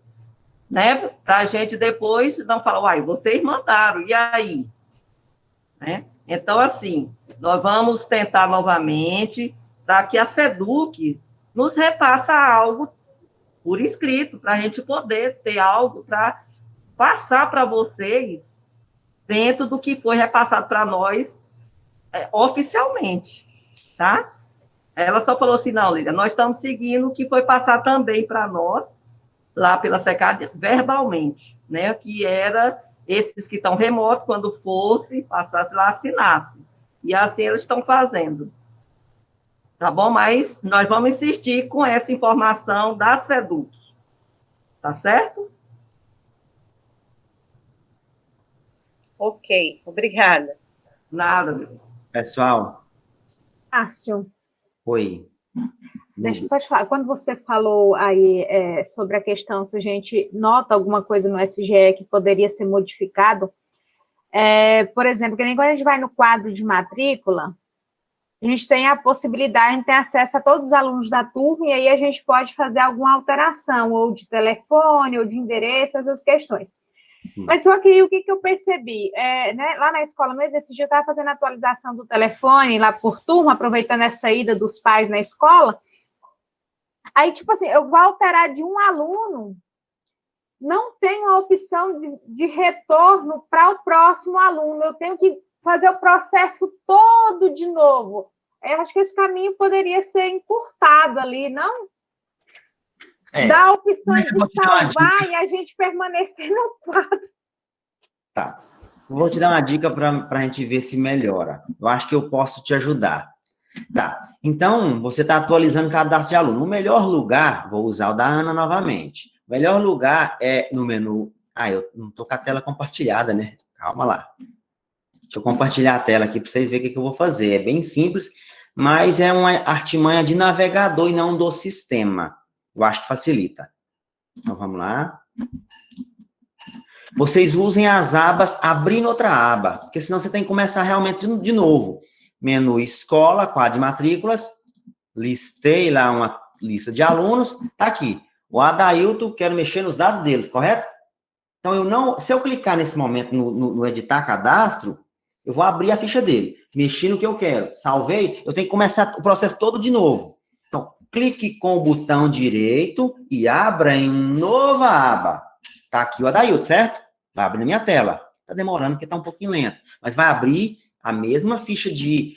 né, para a gente depois não falar, uai, vocês mandaram, e aí? Né? Então, assim, nós vamos tentar novamente para que a SEDUC nos repassa algo por escrito, para a gente poder ter algo para passar para vocês dentro do que foi repassado para nós oficialmente, tá? Ela só falou assim, não, Lília, nós estamos seguindo o que foi passado também para nós, lá pela SECAD, verbalmente, né, que era esses que estão remotos, quando fosse, passasse lá, assinasse. E assim eles estão fazendo. Tá bom? Mas nós vamos insistir com essa informação da SEDUC. Tá certo? Ok, obrigada. Nada. Pessoal, Márcio, oi. deixa eu só te falar, quando você falou aí sobre a questão se a gente nota alguma coisa no SGE que poderia ser modificado, por exemplo, que nem quando a gente vai no quadro de matrícula, a gente tem a possibilidade de ter acesso a todos os alunos da turma, e aí a gente pode fazer alguma alteração, ou de telefone, ou de endereço, essas questões. Sim. Mas só que o que eu percebi? Né, lá na escola mesmo, esse dia eu estava fazendo a atualização do telefone lá por turma, aproveitando essa ida dos pais na escola. Aí, tipo assim, eu vou alterar de um aluno, não tem a opção de retorno para o próximo aluno, eu tenho que fazer o processo todo de novo. Eu acho que esse caminho poderia ser encurtado ali, não? Dá a opção de salvar e a gente permanecer no quadro. Tá. Vou te dar uma dica para a gente ver se melhora. Eu acho que eu posso te ajudar. Tá. Então, você está atualizando o cadastro de aluno. O melhor lugar, vou usar o da Ana novamente. O melhor lugar é no menu. Eu não estou com a tela compartilhada, né? Calma lá. Deixa eu compartilhar a tela aqui para vocês verem o que eu vou fazer. É bem simples, mas é uma artimanha de navegador e não do sistema. Eu acho que facilita. Então, vamos lá. Vocês usem as abas abrindo outra aba, porque senão você tem que começar realmente de novo. Menu Escola, quadro de matrículas, listei lá uma lista de alunos, tá aqui. O Adailton, quero mexer nos dados dele, correto? Então, se eu clicar nesse momento no editar cadastro, eu vou abrir a ficha dele, mexer no que eu quero, salvei, eu tenho que começar o processo todo de novo. Então, clique com o botão direito e abra em uma nova aba. Tá aqui o Adailton, certo? Vai abrir na minha tela. Tá demorando porque tá um pouquinho lento, mas vai abrir a mesma ficha de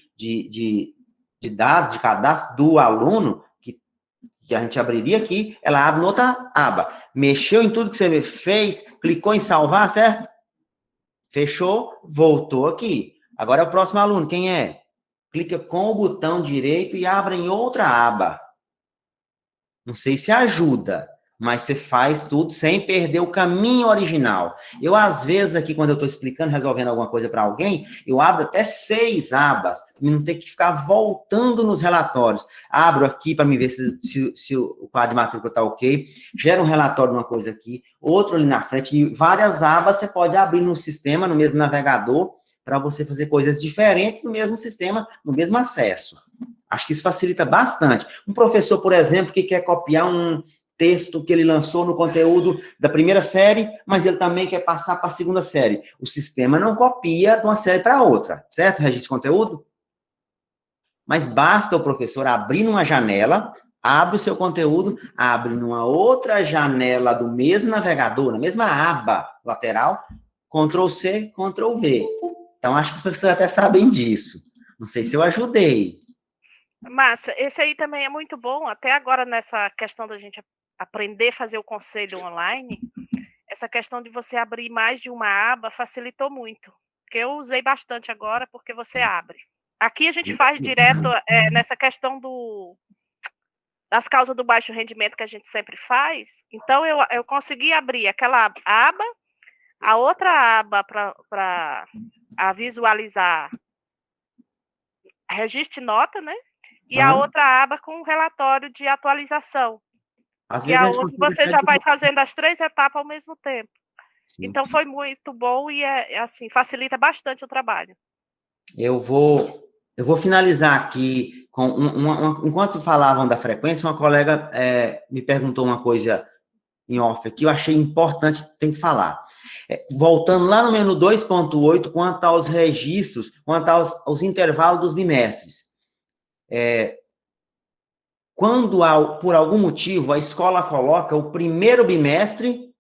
dados, de cadastro do aluno que a gente abriria aqui, ela abre noutra aba. Mexeu em tudo que você fez, clicou em salvar, certo? Fechou, voltou aqui. Agora é o próximo aluno, quem é? Clica com o botão direito e abre em outra aba. Não sei se ajuda, mas você faz tudo sem perder o caminho original. Eu, às vezes, aqui, quando eu estou explicando, resolvendo alguma coisa para alguém, eu abro até 6 abas, e não ter que ficar voltando nos relatórios. Abro aqui para me ver se o quadro de matrícula está ok, gera um relatório de uma coisa aqui, outro ali na frente, e várias abas você pode abrir no sistema, no mesmo navegador, para você fazer coisas diferentes no mesmo sistema, no mesmo acesso. Acho que isso facilita bastante. Um professor, por exemplo, que quer copiar um texto que ele lançou no conteúdo da primeira série, mas ele também quer passar para a segunda série. O sistema não copia de uma série para outra, certo? Registro de conteúdo? Mas basta o professor abrir numa janela, abre o seu conteúdo, abre numa outra janela do mesmo navegador, na mesma aba lateral, Ctrl+C, Ctrl+V. Então, acho que os professores até sabem disso. Não sei se eu ajudei. Márcio, esse aí também é muito bom, até agora nessa questão da gente aprender a fazer o conselho online, essa questão de você abrir mais de uma aba facilitou muito, porque eu usei bastante agora, porque você abre. Aqui a gente faz direto nessa questão das causas do baixo rendimento que a gente sempre faz, então eu consegui abrir aquela aba, a outra aba para visualizar registro de nota, né? E a outra aba com o relatório de atualização. E aonde você já vai fazendo as 3 etapas ao mesmo tempo. Sim. Então, foi muito bom e, assim, facilita bastante o trabalho. Eu vou finalizar aqui com enquanto falavam da frequência, uma colega me perguntou uma coisa em off aqui, eu achei importante, tem que falar. Voltando lá no menu 2.8, quanto aos registros, quanto aos intervalos dos bimestres. Quando, por algum motivo, a escola coloca o primeiro bimestre,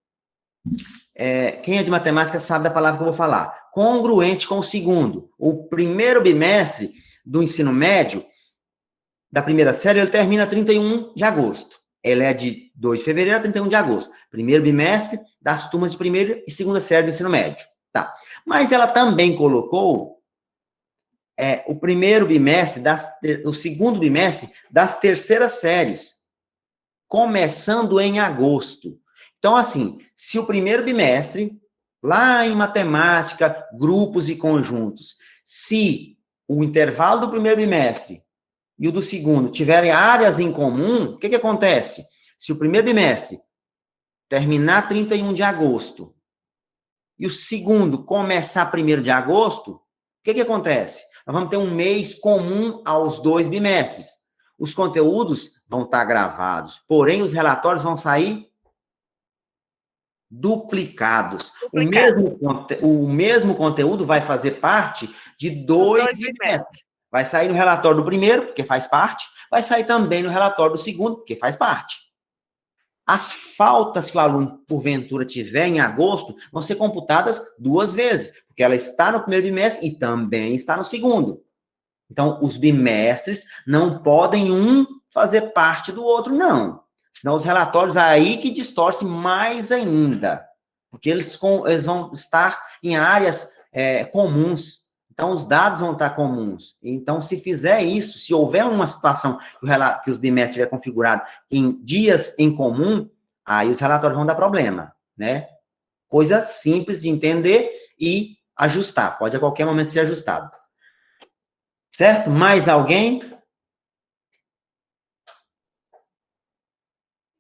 quem é de matemática sabe da palavra que eu vou falar, congruente com o segundo. O primeiro bimestre do ensino médio, da primeira série, ele termina 31 de agosto. Ele é de 2 de fevereiro a 31 de agosto. Primeiro bimestre das turmas de primeira e segunda série do ensino médio. Tá. Mas ela também colocou o primeiro bimestre, o segundo bimestre das terceiras séries, começando em agosto. Então, assim, se o primeiro bimestre lá em matemática, grupos e conjuntos. Se o intervalo do primeiro bimestre e o do segundo tiverem áreas em comum, o que acontece? Se o primeiro bimestre terminar 31 de agosto e o segundo começar 1º de agosto, o que acontece? Nós vamos ter um mês comum aos 2 bimestres. Os conteúdos vão estar gravados, porém os relatórios vão sair duplicados. O mesmo conteúdo vai fazer parte de 2 bimestres. Vai sair no relatório do primeiro, porque faz parte, vai sair também no relatório do segundo, porque faz parte. As faltas que o aluno, porventura, tiver em agosto, vão ser computadas 2 vezes, porque ela está no primeiro bimestre e também está no segundo. Então, os bimestres não podem um fazer parte do outro, não. Senão os relatórios aí que distorcem mais ainda, porque eles vão estar em áreas comuns. Então, os dados vão estar comuns. Então, se fizer isso, se houver uma situação que os bimestres estiver configurado em dias em comum, aí os relatórios vão dar problema, né? Coisa simples de entender e ajustar. Pode a qualquer momento ser ajustado. Certo? Mais alguém?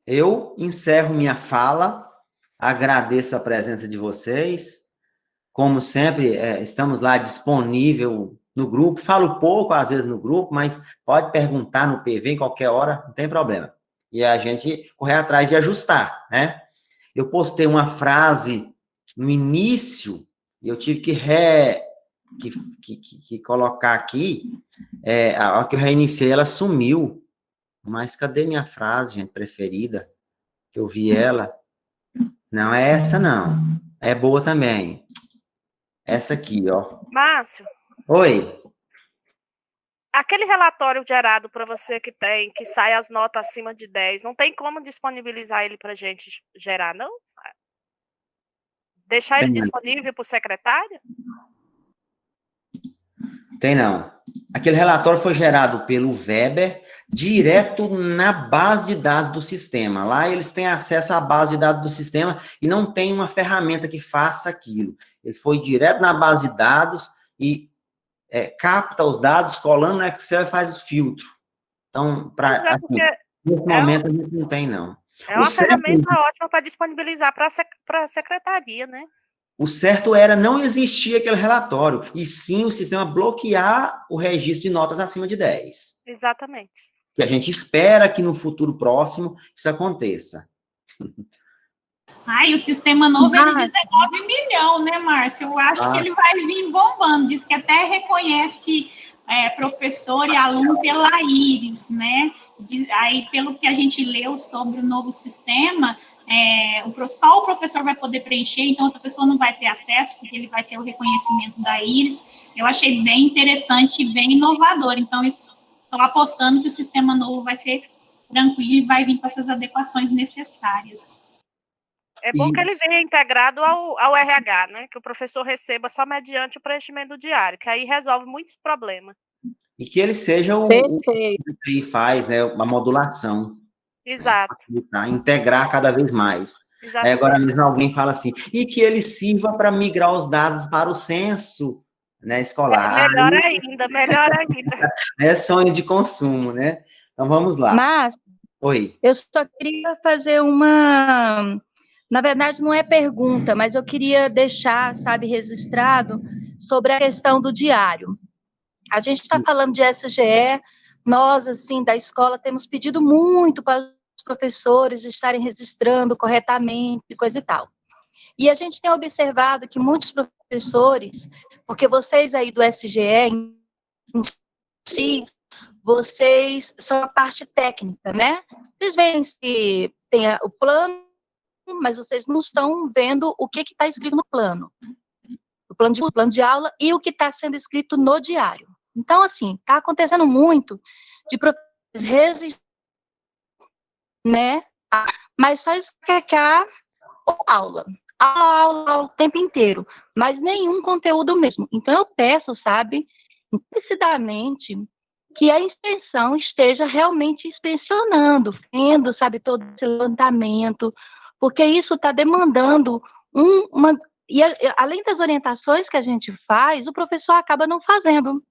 Eu encerro minha fala, agradeço a presença de vocês. Como sempre, estamos lá disponível no grupo. Falo pouco, às vezes, no grupo, mas pode perguntar no PV em qualquer hora, não tem problema. E a gente correr atrás de ajustar, né? Eu postei uma frase no início, e eu tive que colocar aqui. A hora que eu reiniciei, ela sumiu. Mas cadê minha frase, gente, preferida? Que eu vi ela. Não é essa, não. É boa também. Essa aqui, ó. Márcio. Oi. Aquele relatório gerado para você que sai as notas acima de 10, não tem como disponibilizar ele para a gente gerar, não? Deixar ele disponível para o secretário? Tem não. Aquele relatório foi gerado pelo Weber, direto na base de dados do sistema. Lá eles têm acesso à base de dados do sistema e não tem uma ferramenta que faça aquilo. Ele foi direto na base de dados e capta os dados, colando no Excel e faz os filtros. Então, nesse momento a gente não tem, não. É uma ferramenta ótima para disponibilizar para a secretaria, né? O certo era não existir aquele relatório, e sim o sistema bloquear o registro de notas acima de 10. Exatamente. E a gente espera que no futuro próximo isso aconteça. O sistema novo é de 19 milhões, né, Márcio? Eu acho que ele vai vir bombando. Diz que até reconhece professor e aluno pela íris, né? Aí, pelo que a gente leu sobre o novo sistema, só o professor vai poder preencher, então outra pessoa não vai ter acesso, porque ele vai ter o reconhecimento da íris. Eu achei bem interessante e bem inovador. Então, estou apostando que o sistema novo vai ser tranquilo e vai vir com essas adequações necessárias. É bom que ele venha integrado ao RH, né? Que o professor receba só mediante o preenchimento do diário, que aí resolve muitos problemas. E que ele seja que faz, né, uma modulação. Exato. Integrar cada vez mais. Aí agora mesmo alguém fala assim, e que ele sirva para migrar os dados para o censo, né, escolar. Melhor ainda. É sonho de consumo, né? Então vamos lá. Mas, oi. Eu só queria fazer uma... Na verdade, não é pergunta, mas eu queria deixar, registrado sobre a questão do diário. A gente está falando de SGE, nós, assim, da escola, temos pedido muito para os professores estarem registrando corretamente, coisa e tal. E a gente tem observado que muitos professores, porque vocês aí do SGE em si, vocês são a parte técnica, né? Vocês veem se tem o plano, mas vocês não estão vendo o que está escrito no plano. O plano de aula e o que está sendo escrito no diário. Então, assim, está acontecendo muito de professores resistir, né? Mas só esquecer aula o tempo inteiro, mas nenhum conteúdo mesmo. Então, eu peço, implicitamente, que a inspeção esteja realmente inspecionando, vendo, todo esse levantamento, porque isso está demandando além das orientações que a gente faz, o professor acaba não fazendo.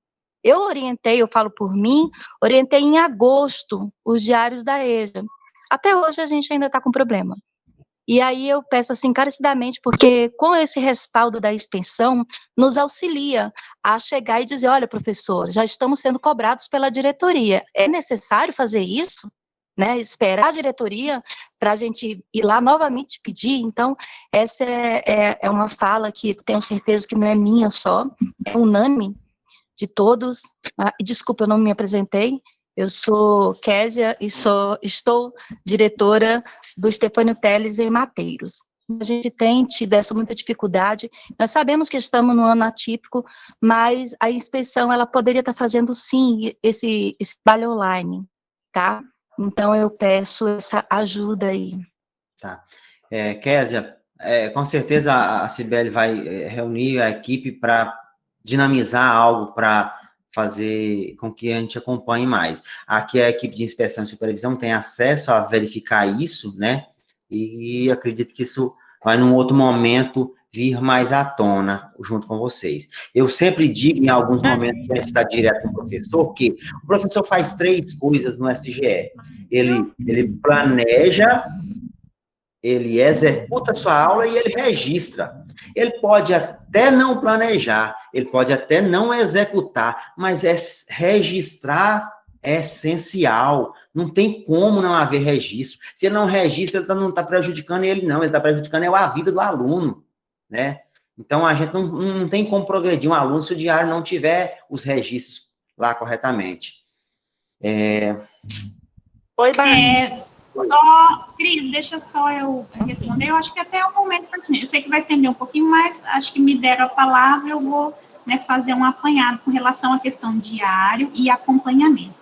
Eu orientei, eu falo por mim, orientei em agosto os diários da EJA. Até hoje a gente ainda está com problema. E aí eu peço assim encarecidamente, porque com esse respaldo da inspeção, nos auxilia a chegar e dizer, olha, professor, já estamos sendo cobrados pela diretoria. É necessário fazer isso? Né? Esperar a diretoria para a gente ir lá novamente pedir? Então, essa é uma fala que tenho certeza que não é minha só, é unânime de todos. Desculpa, eu não me apresentei. Eu sou Késia e estou diretora do Stefânio Teles em Mateiros. A gente tem tido essa muita dificuldade. Nós sabemos que estamos no ano atípico, mas a inspeção ela poderia estar fazendo sim esse trabalho online, tá? Então eu peço essa ajuda aí. Tá. Késia, com certeza a Cibele vai reunir a equipe para dinamizar algo para fazer com que a gente acompanhe mais. Aqui a equipe de inspeção e supervisão tem acesso a verificar isso, né? E acredito que isso vai, num outro momento, vir mais à tona junto com vocês. Eu sempre digo, em alguns momentos, que a gente está direto com o professor, que o professor faz 3 coisas no SGE. Ele planeja, ele executa a sua aula e ele registra. Ele pode até não planejar, ele pode até não executar, mas registrar é essencial. Não tem como não haver registro. Se ele não registra, ele não está prejudicando ele, não. Ele está prejudicando a vida do aluno, né? Então, a gente não tem como progredir um aluno se o diário não tiver os registros lá corretamente. Oi, Bárbara. Cris, deixa só eu responder. Eu acho que até é um momento pertinente. Eu sei que vai estender um pouquinho, mas acho que me deram a palavra, eu vou, né, fazer um apanhado com relação à questão diário e acompanhamento.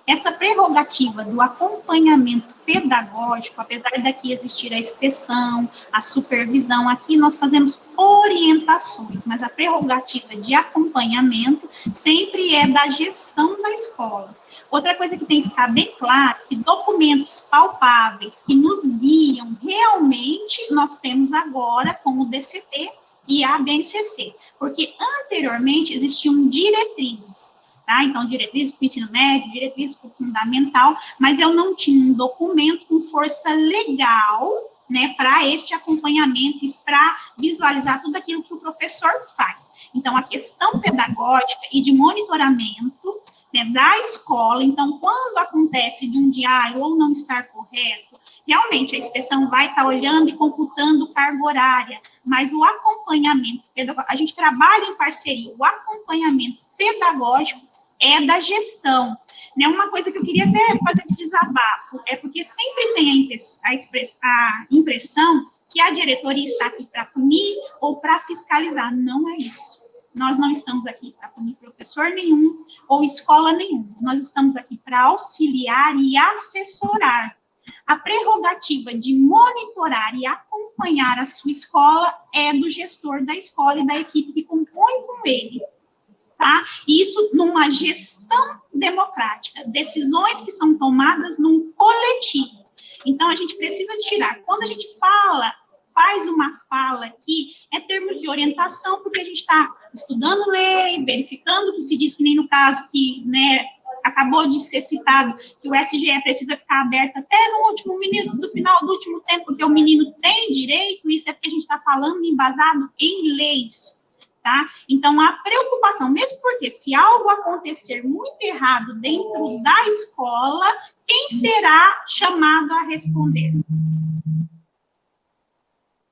Essa prerrogativa do acompanhamento pedagógico, apesar daqui existir a inspeção, a supervisão, aqui nós fazemos orientações, mas a prerrogativa de acompanhamento sempre é da gestão da escola. Outra coisa que tem que ficar bem claro, que documentos palpáveis que nos guiam realmente nós temos agora com o DCT e a BNCC, porque anteriormente existiam diretrizes, tá? Então, diretrizes para o ensino médio, diretrizes para o fundamental, mas eu não tinha um documento com força legal, né, para este acompanhamento e para visualizar tudo aquilo que o professor faz. Então, a questão pedagógica e de monitoramento, né, da escola, então, quando acontece de um diário ou não estar correto, realmente a inspeção vai estar olhando e computando carga horária, mas o acompanhamento pedagógico, a gente trabalha em parceria, o acompanhamento pedagógico é da gestão. Né, uma coisa que eu queria até fazer de desabafo, é porque sempre tem a impressão que a diretoria está aqui para punir ou para fiscalizar. Não é isso. Nós não estamos aqui para punir professor nenhum ou escola nenhuma. Nós estamos aqui para auxiliar e assessorar. A prerrogativa de monitorar e acompanhar a sua escola é do gestor da escola e da equipe que compõe com ele. Tá? Isso numa gestão democrática, decisões que são tomadas num coletivo. Então, a gente precisa tirar. Quando a gente faz uma fala aqui, é termos de orientação, porque a gente está estudando lei, verificando que se diz que nem no caso que, né, acabou de ser citado, que o SGE precisa ficar aberto até no último minuto, do final do último tempo, porque o menino tem direito, isso é porque a gente está falando embasado em leis. Tá? Então, a preocupação, mesmo porque se algo acontecer muito errado dentro da escola, quem será chamado a responder?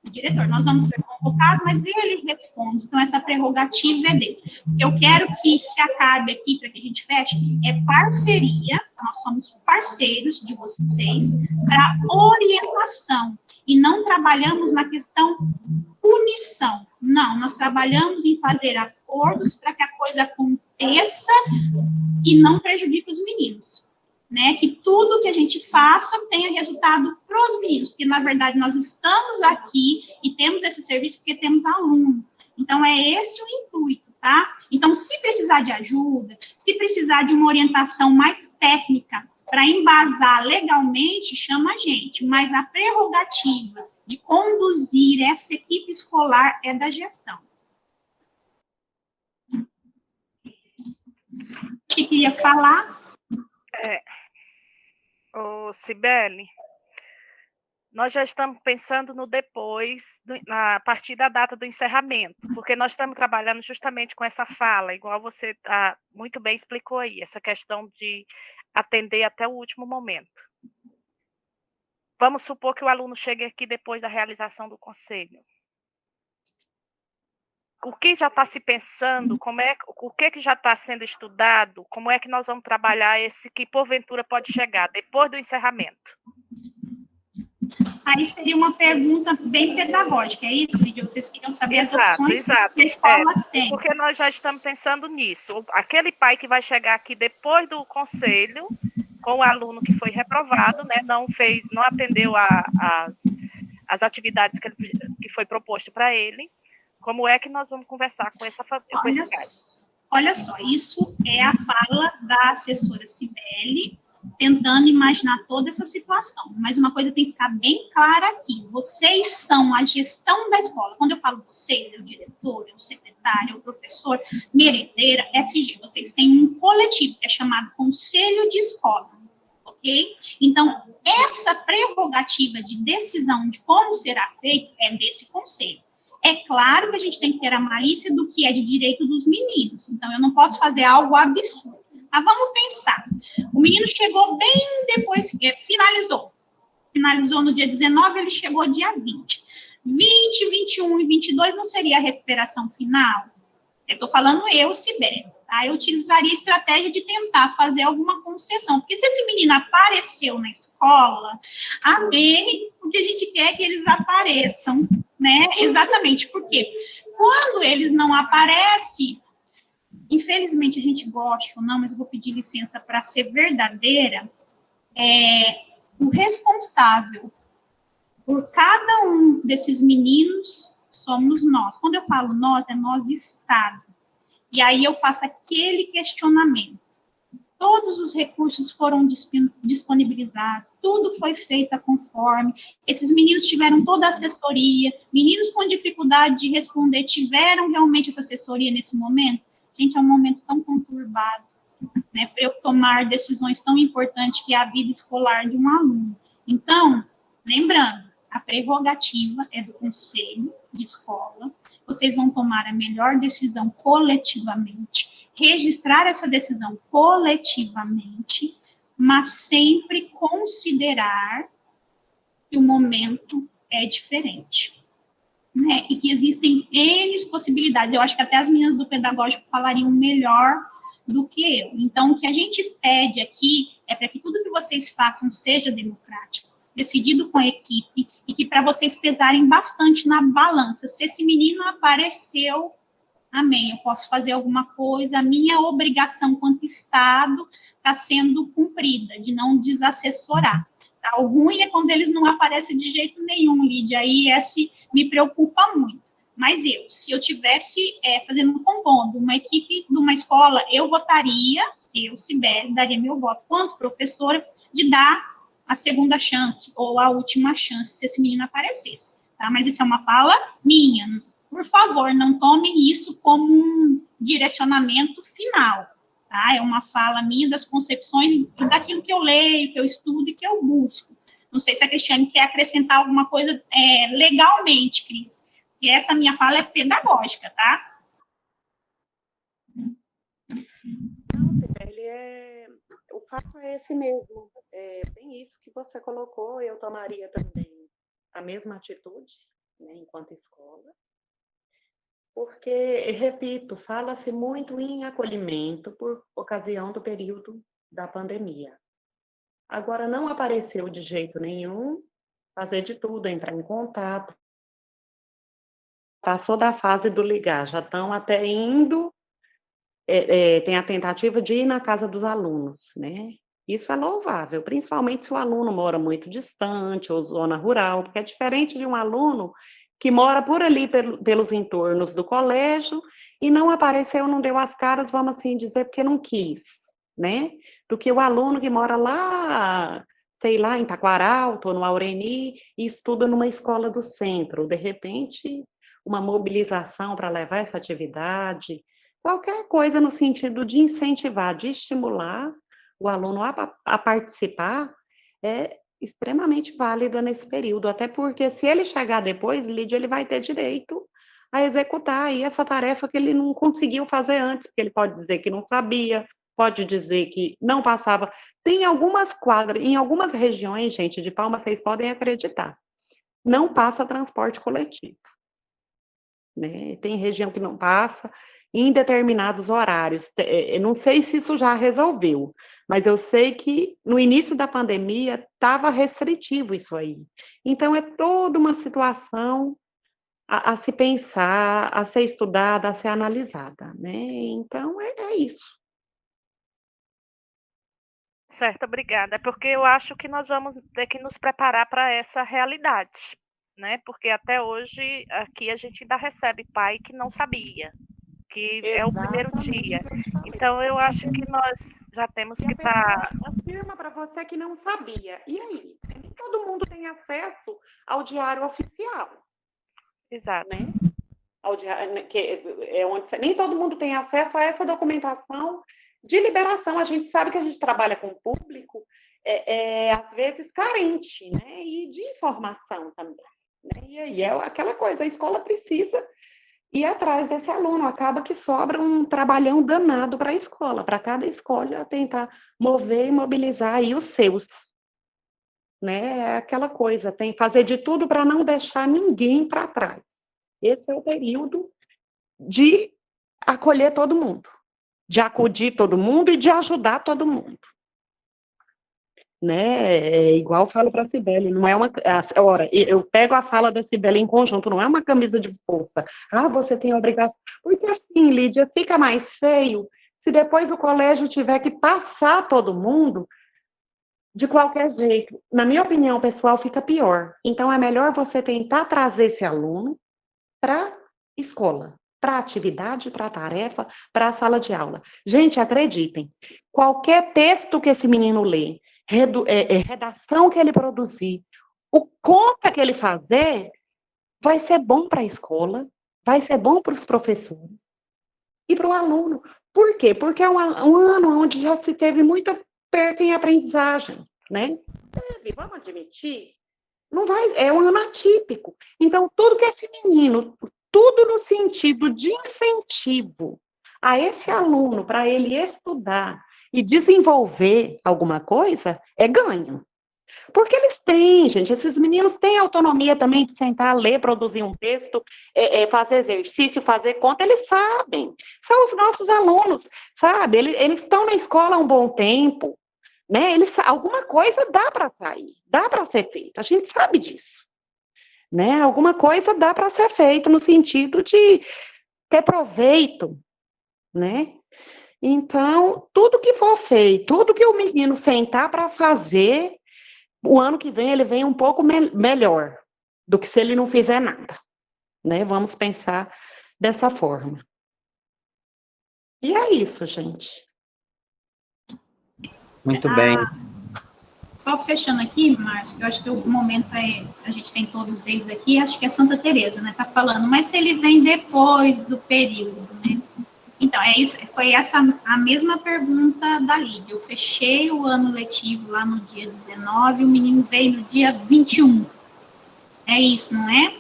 O diretor. Nós vamos ser convocados, mas ele responde. Então, essa prerrogativa é dele. Eu quero que se acabe aqui, para que a gente feche, é parceria, nós somos parceiros de vocês para orientação, e não trabalhamos na questão punição. Não, nós trabalhamos em fazer acordos para que a coisa aconteça e não prejudique os meninos, né? Que tudo que a gente faça tenha resultado para os meninos, porque, na verdade, nós estamos aqui e temos esse serviço porque temos aluno. Então, é esse o intuito, tá? Então, se precisar de ajuda, se precisar de uma orientação mais técnica para embasar legalmente, chama a gente, mas a prerrogativa de conduzir essa equipe escolar é da gestão. Que queria falar? Cibele, nós já estamos pensando no depois, a partir da data do encerramento, porque nós estamos trabalhando justamente com essa fala, igual você muito bem explicou aí, essa questão de atender até o último momento. Vamos supor que o aluno chegue aqui depois da realização do conselho. O que já está se pensando, o que já está sendo estudado, como é que nós vamos trabalhar esse que porventura pode chegar depois do encerramento? Aí seria uma pergunta bem pedagógica, é isso, Lídia? Vocês queriam saber as opções que a escola tem. Porque nós já estamos pensando nisso. Aquele pai que vai chegar aqui depois do conselho, com o aluno que foi reprovado, né, não atendeu as atividades que foi proposto para ele, como é que nós vamos conversar com esse caso? Olha só, isso é a fala da assessora Cibele, tentando imaginar toda essa situação. Mas uma coisa tem que ficar bem clara aqui. Vocês são a gestão da escola. Quando eu falo vocês, é o diretor, é o secretário, é o professor, merendeira, SG. Vocês têm um coletivo que é chamado Conselho de Escola, ok? Então, essa prerrogativa de decisão de como será feito é desse conselho. É claro que a gente tem que ter a malícia do que é de direito dos meninos. Então, eu não posso fazer algo absurdo. Mas vamos pensar. O menino chegou bem depois, finalizou no dia 19, ele chegou dia 20. 20, 21 e 22 não seria a recuperação final? Eu estou falando Cibele, tá? Eu utilizaria a estratégia de tentar fazer alguma concessão, porque se esse menino apareceu na escola, amém, o que a gente quer é que eles apareçam, né? Exatamente, porque quando eles não aparecem, infelizmente, a gente gosta ou não, mas eu vou pedir licença para ser verdadeira, o responsável por cada um desses meninos somos nós. Quando eu falo nós, é nós, Estado. E aí eu faço aquele questionamento. Todos os recursos foram disponibilizados, tudo foi feito conforme. Esses meninos tiveram toda a assessoria, meninos com dificuldade de responder tiveram realmente essa assessoria nesse momento? Gente, é um momento tão conturbado, né, para eu tomar decisões tão importantes que é a vida escolar de um aluno. Então, lembrando, a prerrogativa é do conselho de escola, vocês vão tomar a melhor decisão coletivamente, registrar essa decisão coletivamente, mas sempre considerar que o momento é diferente. Né, e que existem N possibilidades. Eu acho que até as meninas do pedagógico falariam melhor do que eu. Então, o que a gente pede aqui é para que tudo que vocês façam seja democrático, decidido com a equipe, e que para vocês pesarem bastante na balança. Se esse menino apareceu, amém, eu posso fazer alguma coisa, a minha obrigação quanto Estado está sendo cumprida, de não desassessorar. Tá? O ruim é quando eles não aparecem de jeito nenhum, Lídia, aí me preocupa muito. Mas se eu tivesse compondo uma equipe de uma escola, eu votaria, Cibele, daria meu voto, quanto professora, de dar a segunda chance, ou a última chance, se esse menino aparecesse. Tá? Mas isso é uma fala minha. Por favor, não tomem isso como um direcionamento final. Tá? É uma fala minha das concepções daquilo que eu leio, que eu estudo e que eu busco. Não sei se a Cristiane quer acrescentar alguma coisa legalmente, Cris. E essa minha fala é pedagógica, tá? Não, Cibele, o fato é esse mesmo. É bem isso que você colocou, eu tomaria também a mesma atitude, né, enquanto escola. Porque, repito, fala-se muito em acolhimento por ocasião do período da pandemia. Agora, não apareceu de jeito nenhum, fazer de tudo, entrar em contato. Passou da fase do ligar, já estão até indo, tem a tentativa de ir na casa dos alunos, né? Isso é louvável, principalmente se o aluno mora muito distante ou zona rural, porque é diferente de um aluno que mora por ali, pelos entornos do colégio, e não apareceu, não deu as caras, vamos assim dizer, porque não quis, né? Do que o aluno que mora lá sei lá, em Taquaral, ou no Aureni, e estuda numa escola do centro. De repente, uma mobilização para levar essa atividade, qualquer coisa no sentido de incentivar, de estimular o aluno a participar, é extremamente válida nesse período, até porque se ele chegar depois, Lídia, ele vai ter direito a executar aí essa tarefa que ele não conseguiu fazer antes, porque ele pode dizer que não sabia, pode dizer que não passava. Tem algumas quadras, em algumas regiões, gente, de Palmas, vocês podem acreditar, não passa transporte coletivo, né? Tem região que não passa, em determinados horários. Eu não sei se isso já resolveu, mas eu sei que no início da pandemia estava restritivo isso aí. Então, é toda uma situação a se pensar, a ser estudada, a ser analisada, né? Então, é isso. Certo, obrigada. É porque eu acho que nós vamos ter que nos preparar para essa realidade, né? Porque até hoje aqui a gente ainda recebe pai que não sabia, que é o primeiro dia. Então eu acho que nós já temos que estar. Afirma para você que não sabia. E aí? Nem todo mundo tem acesso ao diário oficial. Exato. Né? Ao diário, que é onde nem todo mundo tem acesso a essa documentação de liberação. A gente sabe que a gente trabalha com o público, às vezes, carente, né? E de informação também. Né? E aí é aquela coisa, a escola precisa ir atrás desse aluno. Acaba que sobra um trabalhão danado para a escola, para cada escola tentar mover e mobilizar aí os seus. Né? É aquela coisa, tem que fazer de tudo para não deixar ninguém para trás. Esse é o período de acolher todo mundo, de acudir todo mundo e de ajudar todo mundo. Né? É igual eu falo para a Cibele, não é uma... Ora, eu pego a fala da Cibele em conjunto, não é uma camisa de força. Ah, você tem obrigação. Porque assim, Lídia, fica mais feio se depois o colégio tiver que passar todo mundo de qualquer jeito. Na minha opinião, pessoal, fica pior. Então, é melhor você tentar trazer esse aluno para a escola, para a atividade, para a tarefa, para a sala de aula. Gente, acreditem, qualquer texto que esse menino lê, redação que ele produzir, o conta que ele fazer, vai ser bom para a escola, vai ser bom para os professores e para o aluno. Por quê? Porque é um ano onde já se teve muita perca em aprendizagem, né? Vamos admitir, não vai, é um ano atípico. Então, tudo que esse menino, tudo no sentido de incentivo a esse aluno para ele estudar e desenvolver alguma coisa, é ganho. Porque eles têm, gente, esses meninos têm autonomia também de sentar, ler, produzir um texto, fazer exercício, fazer conta, eles sabem. São os nossos alunos, sabe? Eles estão na escola há um bom tempo, né? Alguma coisa dá para sair, dá para ser feita, a gente sabe disso. Né? Alguma coisa dá para ser feita no sentido de ter proveito, né? Então, tudo que for feito, tudo que o menino sentar para fazer, o ano que vem ele vem um pouco melhor do que se ele não fizer nada, né? Vamos pensar dessa forma. E é isso, gente. Muito bem. Só fechando aqui, Márcio, eu acho que o momento a gente tem todos eles aqui, acho que é Santa Teresa, né, tá falando, mas se ele vem depois do período, né? Então, é isso, foi a mesma pergunta da Lídia. Eu fechei o ano letivo lá no dia 19, o menino veio no dia 21. É isso, não é?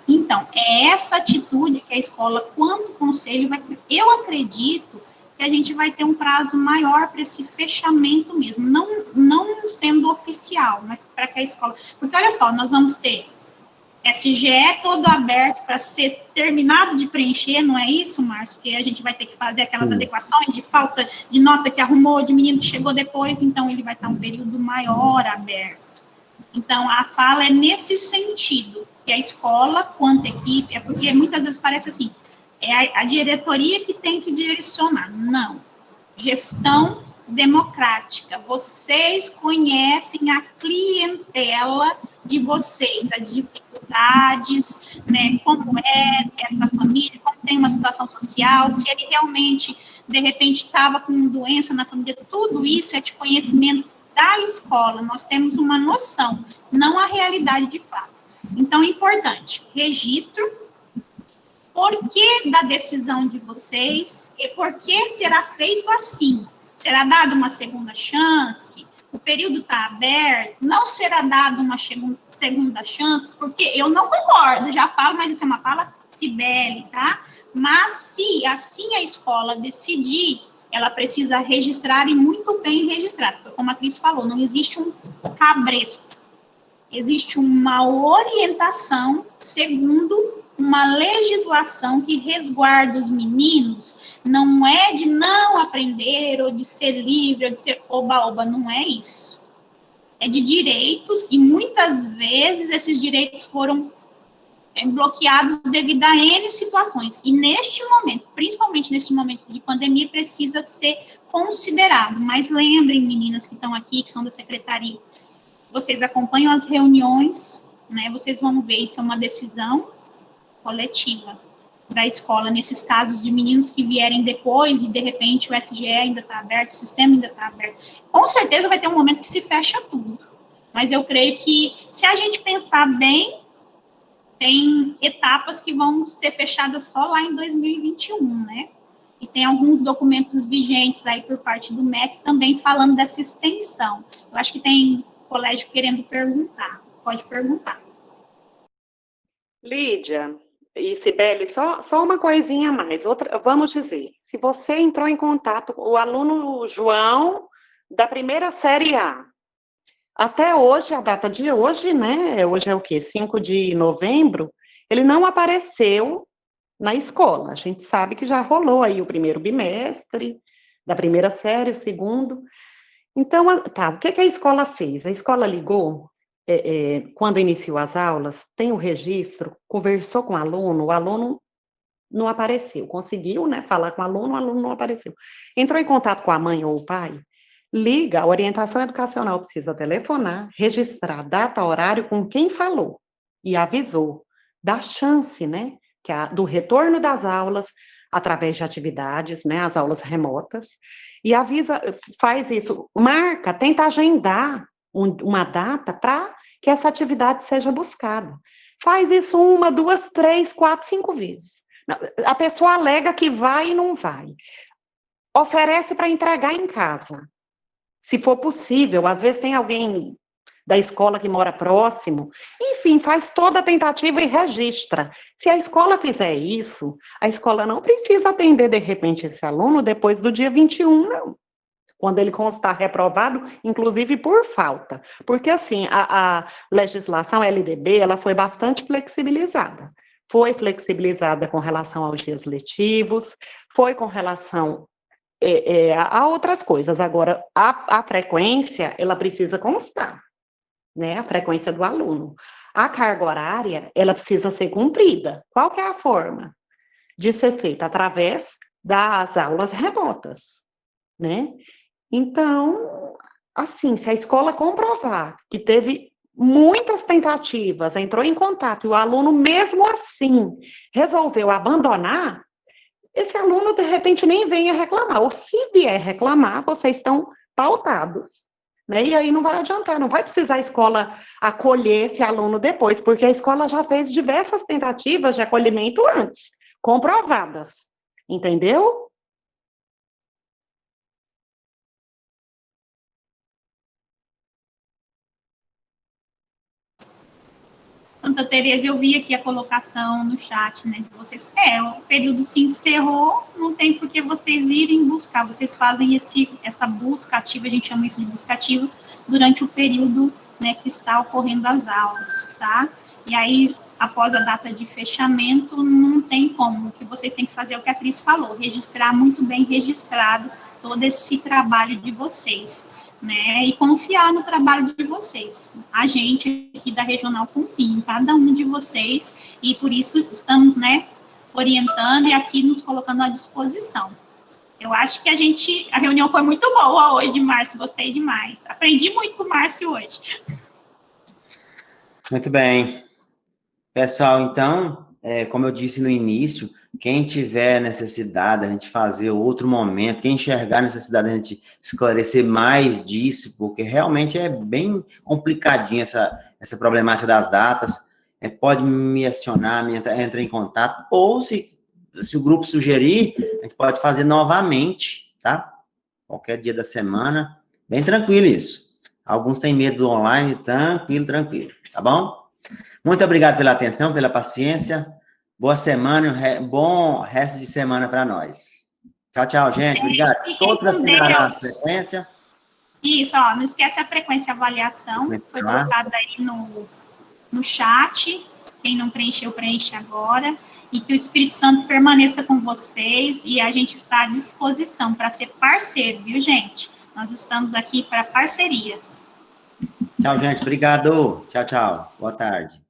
Então, é essa atitude que a escola, quando o conselho vai... Eu acredito que a gente vai ter um prazo maior para esse fechamento mesmo, não sendo oficial, mas para que a escola... Porque, olha só, nós vamos ter SGE todo aberto para ser terminado de preencher, não é isso, Márcio? Porque a gente vai ter que fazer aquelas adequações de falta de nota que arrumou, de menino que chegou depois, então ele vai estar um período maior aberto. Então, a fala é nesse sentido, que a escola, quanto equipe, é porque muitas vezes parece assim, é a diretoria que tem que direcionar. Não. Gestão democrática. Vocês conhecem a clientela de vocês, as dificuldades, né, como é essa família, como tem uma situação social, se ele realmente, de repente, estava com doença na família, tudo isso é de conhecimento da escola, nós temos uma noção, não a realidade de fato. Então, é importante, registro, por que da decisão de vocês e por que será feito assim? Será dada uma segunda chance? O período está aberto? Não será dada uma segunda chance? Porque eu não concordo, já falo, mas isso é uma fala Cibele, tá? Mas se assim a escola decidir, ela precisa registrar e muito bem registrado. Foi como a Cris falou, não existe um cabresto. Existe uma orientação segundo uma legislação que resguarda os meninos, não é de não aprender, ou de ser livre, ou de ser oba-oba, não é isso. É de direitos, e muitas vezes esses direitos foram bloqueados devido a N situações. E neste momento, principalmente neste momento de pandemia, precisa ser considerado. Mas lembrem, meninas que estão aqui, que são da secretaria, vocês acompanham as reuniões, né? Vocês vão ver, isso é uma decisão coletiva da escola, nesses casos de meninos que vierem depois e, de repente, o SGE ainda está aberto, o sistema ainda está aberto. Com certeza vai ter um momento que se fecha tudo. Mas eu creio que, se a gente pensar bem, tem etapas que vão ser fechadas só lá em 2021, né? E tem alguns documentos vigentes aí por parte do MEC também falando dessa extensão. Eu acho que tem colégio querendo perguntar. Pode perguntar. Lídia e Cibele, só uma coisinha a mais. Outra, vamos dizer, se você entrou em contato com o aluno João da primeira série A, até hoje, a data de hoje, né? Hoje é o quê? 5 de novembro, ele não apareceu na escola. A gente sabe que já rolou aí o primeiro bimestre, da primeira série, o segundo. Então, tá, o que a escola fez? A escola ligou, quando iniciou as aulas, tem o registro, conversou com o aluno não apareceu. Conseguiu, né, falar com o aluno não apareceu. Entrou em contato com a mãe ou o pai, liga, a orientação educacional precisa telefonar, registrar data, horário com quem falou e avisou, dá chance, né, do retorno das aulas através de atividades, né, as aulas remotas, e avisa, faz isso, marca, tenta agendar uma data para que essa atividade seja buscada. Faz isso 1, 2, 3, 4, 5 vezes. A pessoa alega que vai e não vai. Oferece para entregar em casa. Se for possível, às vezes tem alguém da escola que mora próximo, enfim, faz toda a tentativa e registra. Se a escola fizer isso, a escola não precisa atender, de repente, esse aluno depois do dia 21, não. Quando ele constar reprovado, inclusive por falta. Porque, assim, a legislação LDB, ela foi bastante flexibilizada. Foi flexibilizada com relação aos dias letivos, foi com relação a outras coisas. Agora, a frequência, ela precisa constar, né? A frequência do aluno. A carga horária, ela precisa ser cumprida. Qual que é a forma de ser feita? Através das aulas remotas, né? Então, assim, se a escola comprovar que teve muitas tentativas, entrou em contato e o aluno, mesmo assim, resolveu abandonar, esse aluno, de repente, nem venha reclamar. Ou se vier reclamar, vocês estão pautados, né? E aí não vai adiantar, não vai precisar a escola acolher esse aluno depois, porque a escola já fez diversas tentativas de acolhimento antes, comprovadas, entendeu? Santa Tereza, eu vi aqui a colocação no chat, né, de vocês. O período se encerrou, não tem por que vocês irem buscar, vocês fazem essa busca ativa, a gente chama isso de busca ativa, durante o período, né, que está ocorrendo as aulas, tá? E aí, após a data de fechamento, não tem como, o que vocês têm que fazer é o que a Cris falou, registrar muito bem registrado todo esse trabalho de vocês, né, e confiar no trabalho de vocês. A gente aqui da Regional confia em cada um de vocês e por isso estamos, né, orientando e aqui nos colocando à disposição. Eu acho que a reunião foi muito boa hoje, Márcio, gostei demais. Aprendi muito com o Márcio hoje. Muito bem. Pessoal, então, como eu disse no início, Quem tiver necessidade, a gente fazer outro momento, quem enxergar necessidade, a gente esclarecer mais disso, porque realmente é bem complicadinho essa problemática das datas. Pode me acionar, entra em contato, ou se o grupo sugerir, a gente pode fazer novamente, tá? Qualquer dia da semana, bem tranquilo isso. Alguns têm medo do online, tranquilo, tá bom? Muito obrigado pela atenção, pela paciência. Boa semana, bom resto de semana para nós. Tchau, gente. Obrigado. Todos assinaram a frequência. Isso, ó, não esquece a frequência avaliação, foi colocada aí no chat. Quem não preencheu, preenche agora. E que o Espírito Santo permaneça com vocês e a gente está à disposição para ser parceiro, viu, gente? Nós estamos aqui para parceria. Tchau, gente. Obrigado. Tchau. Boa tarde.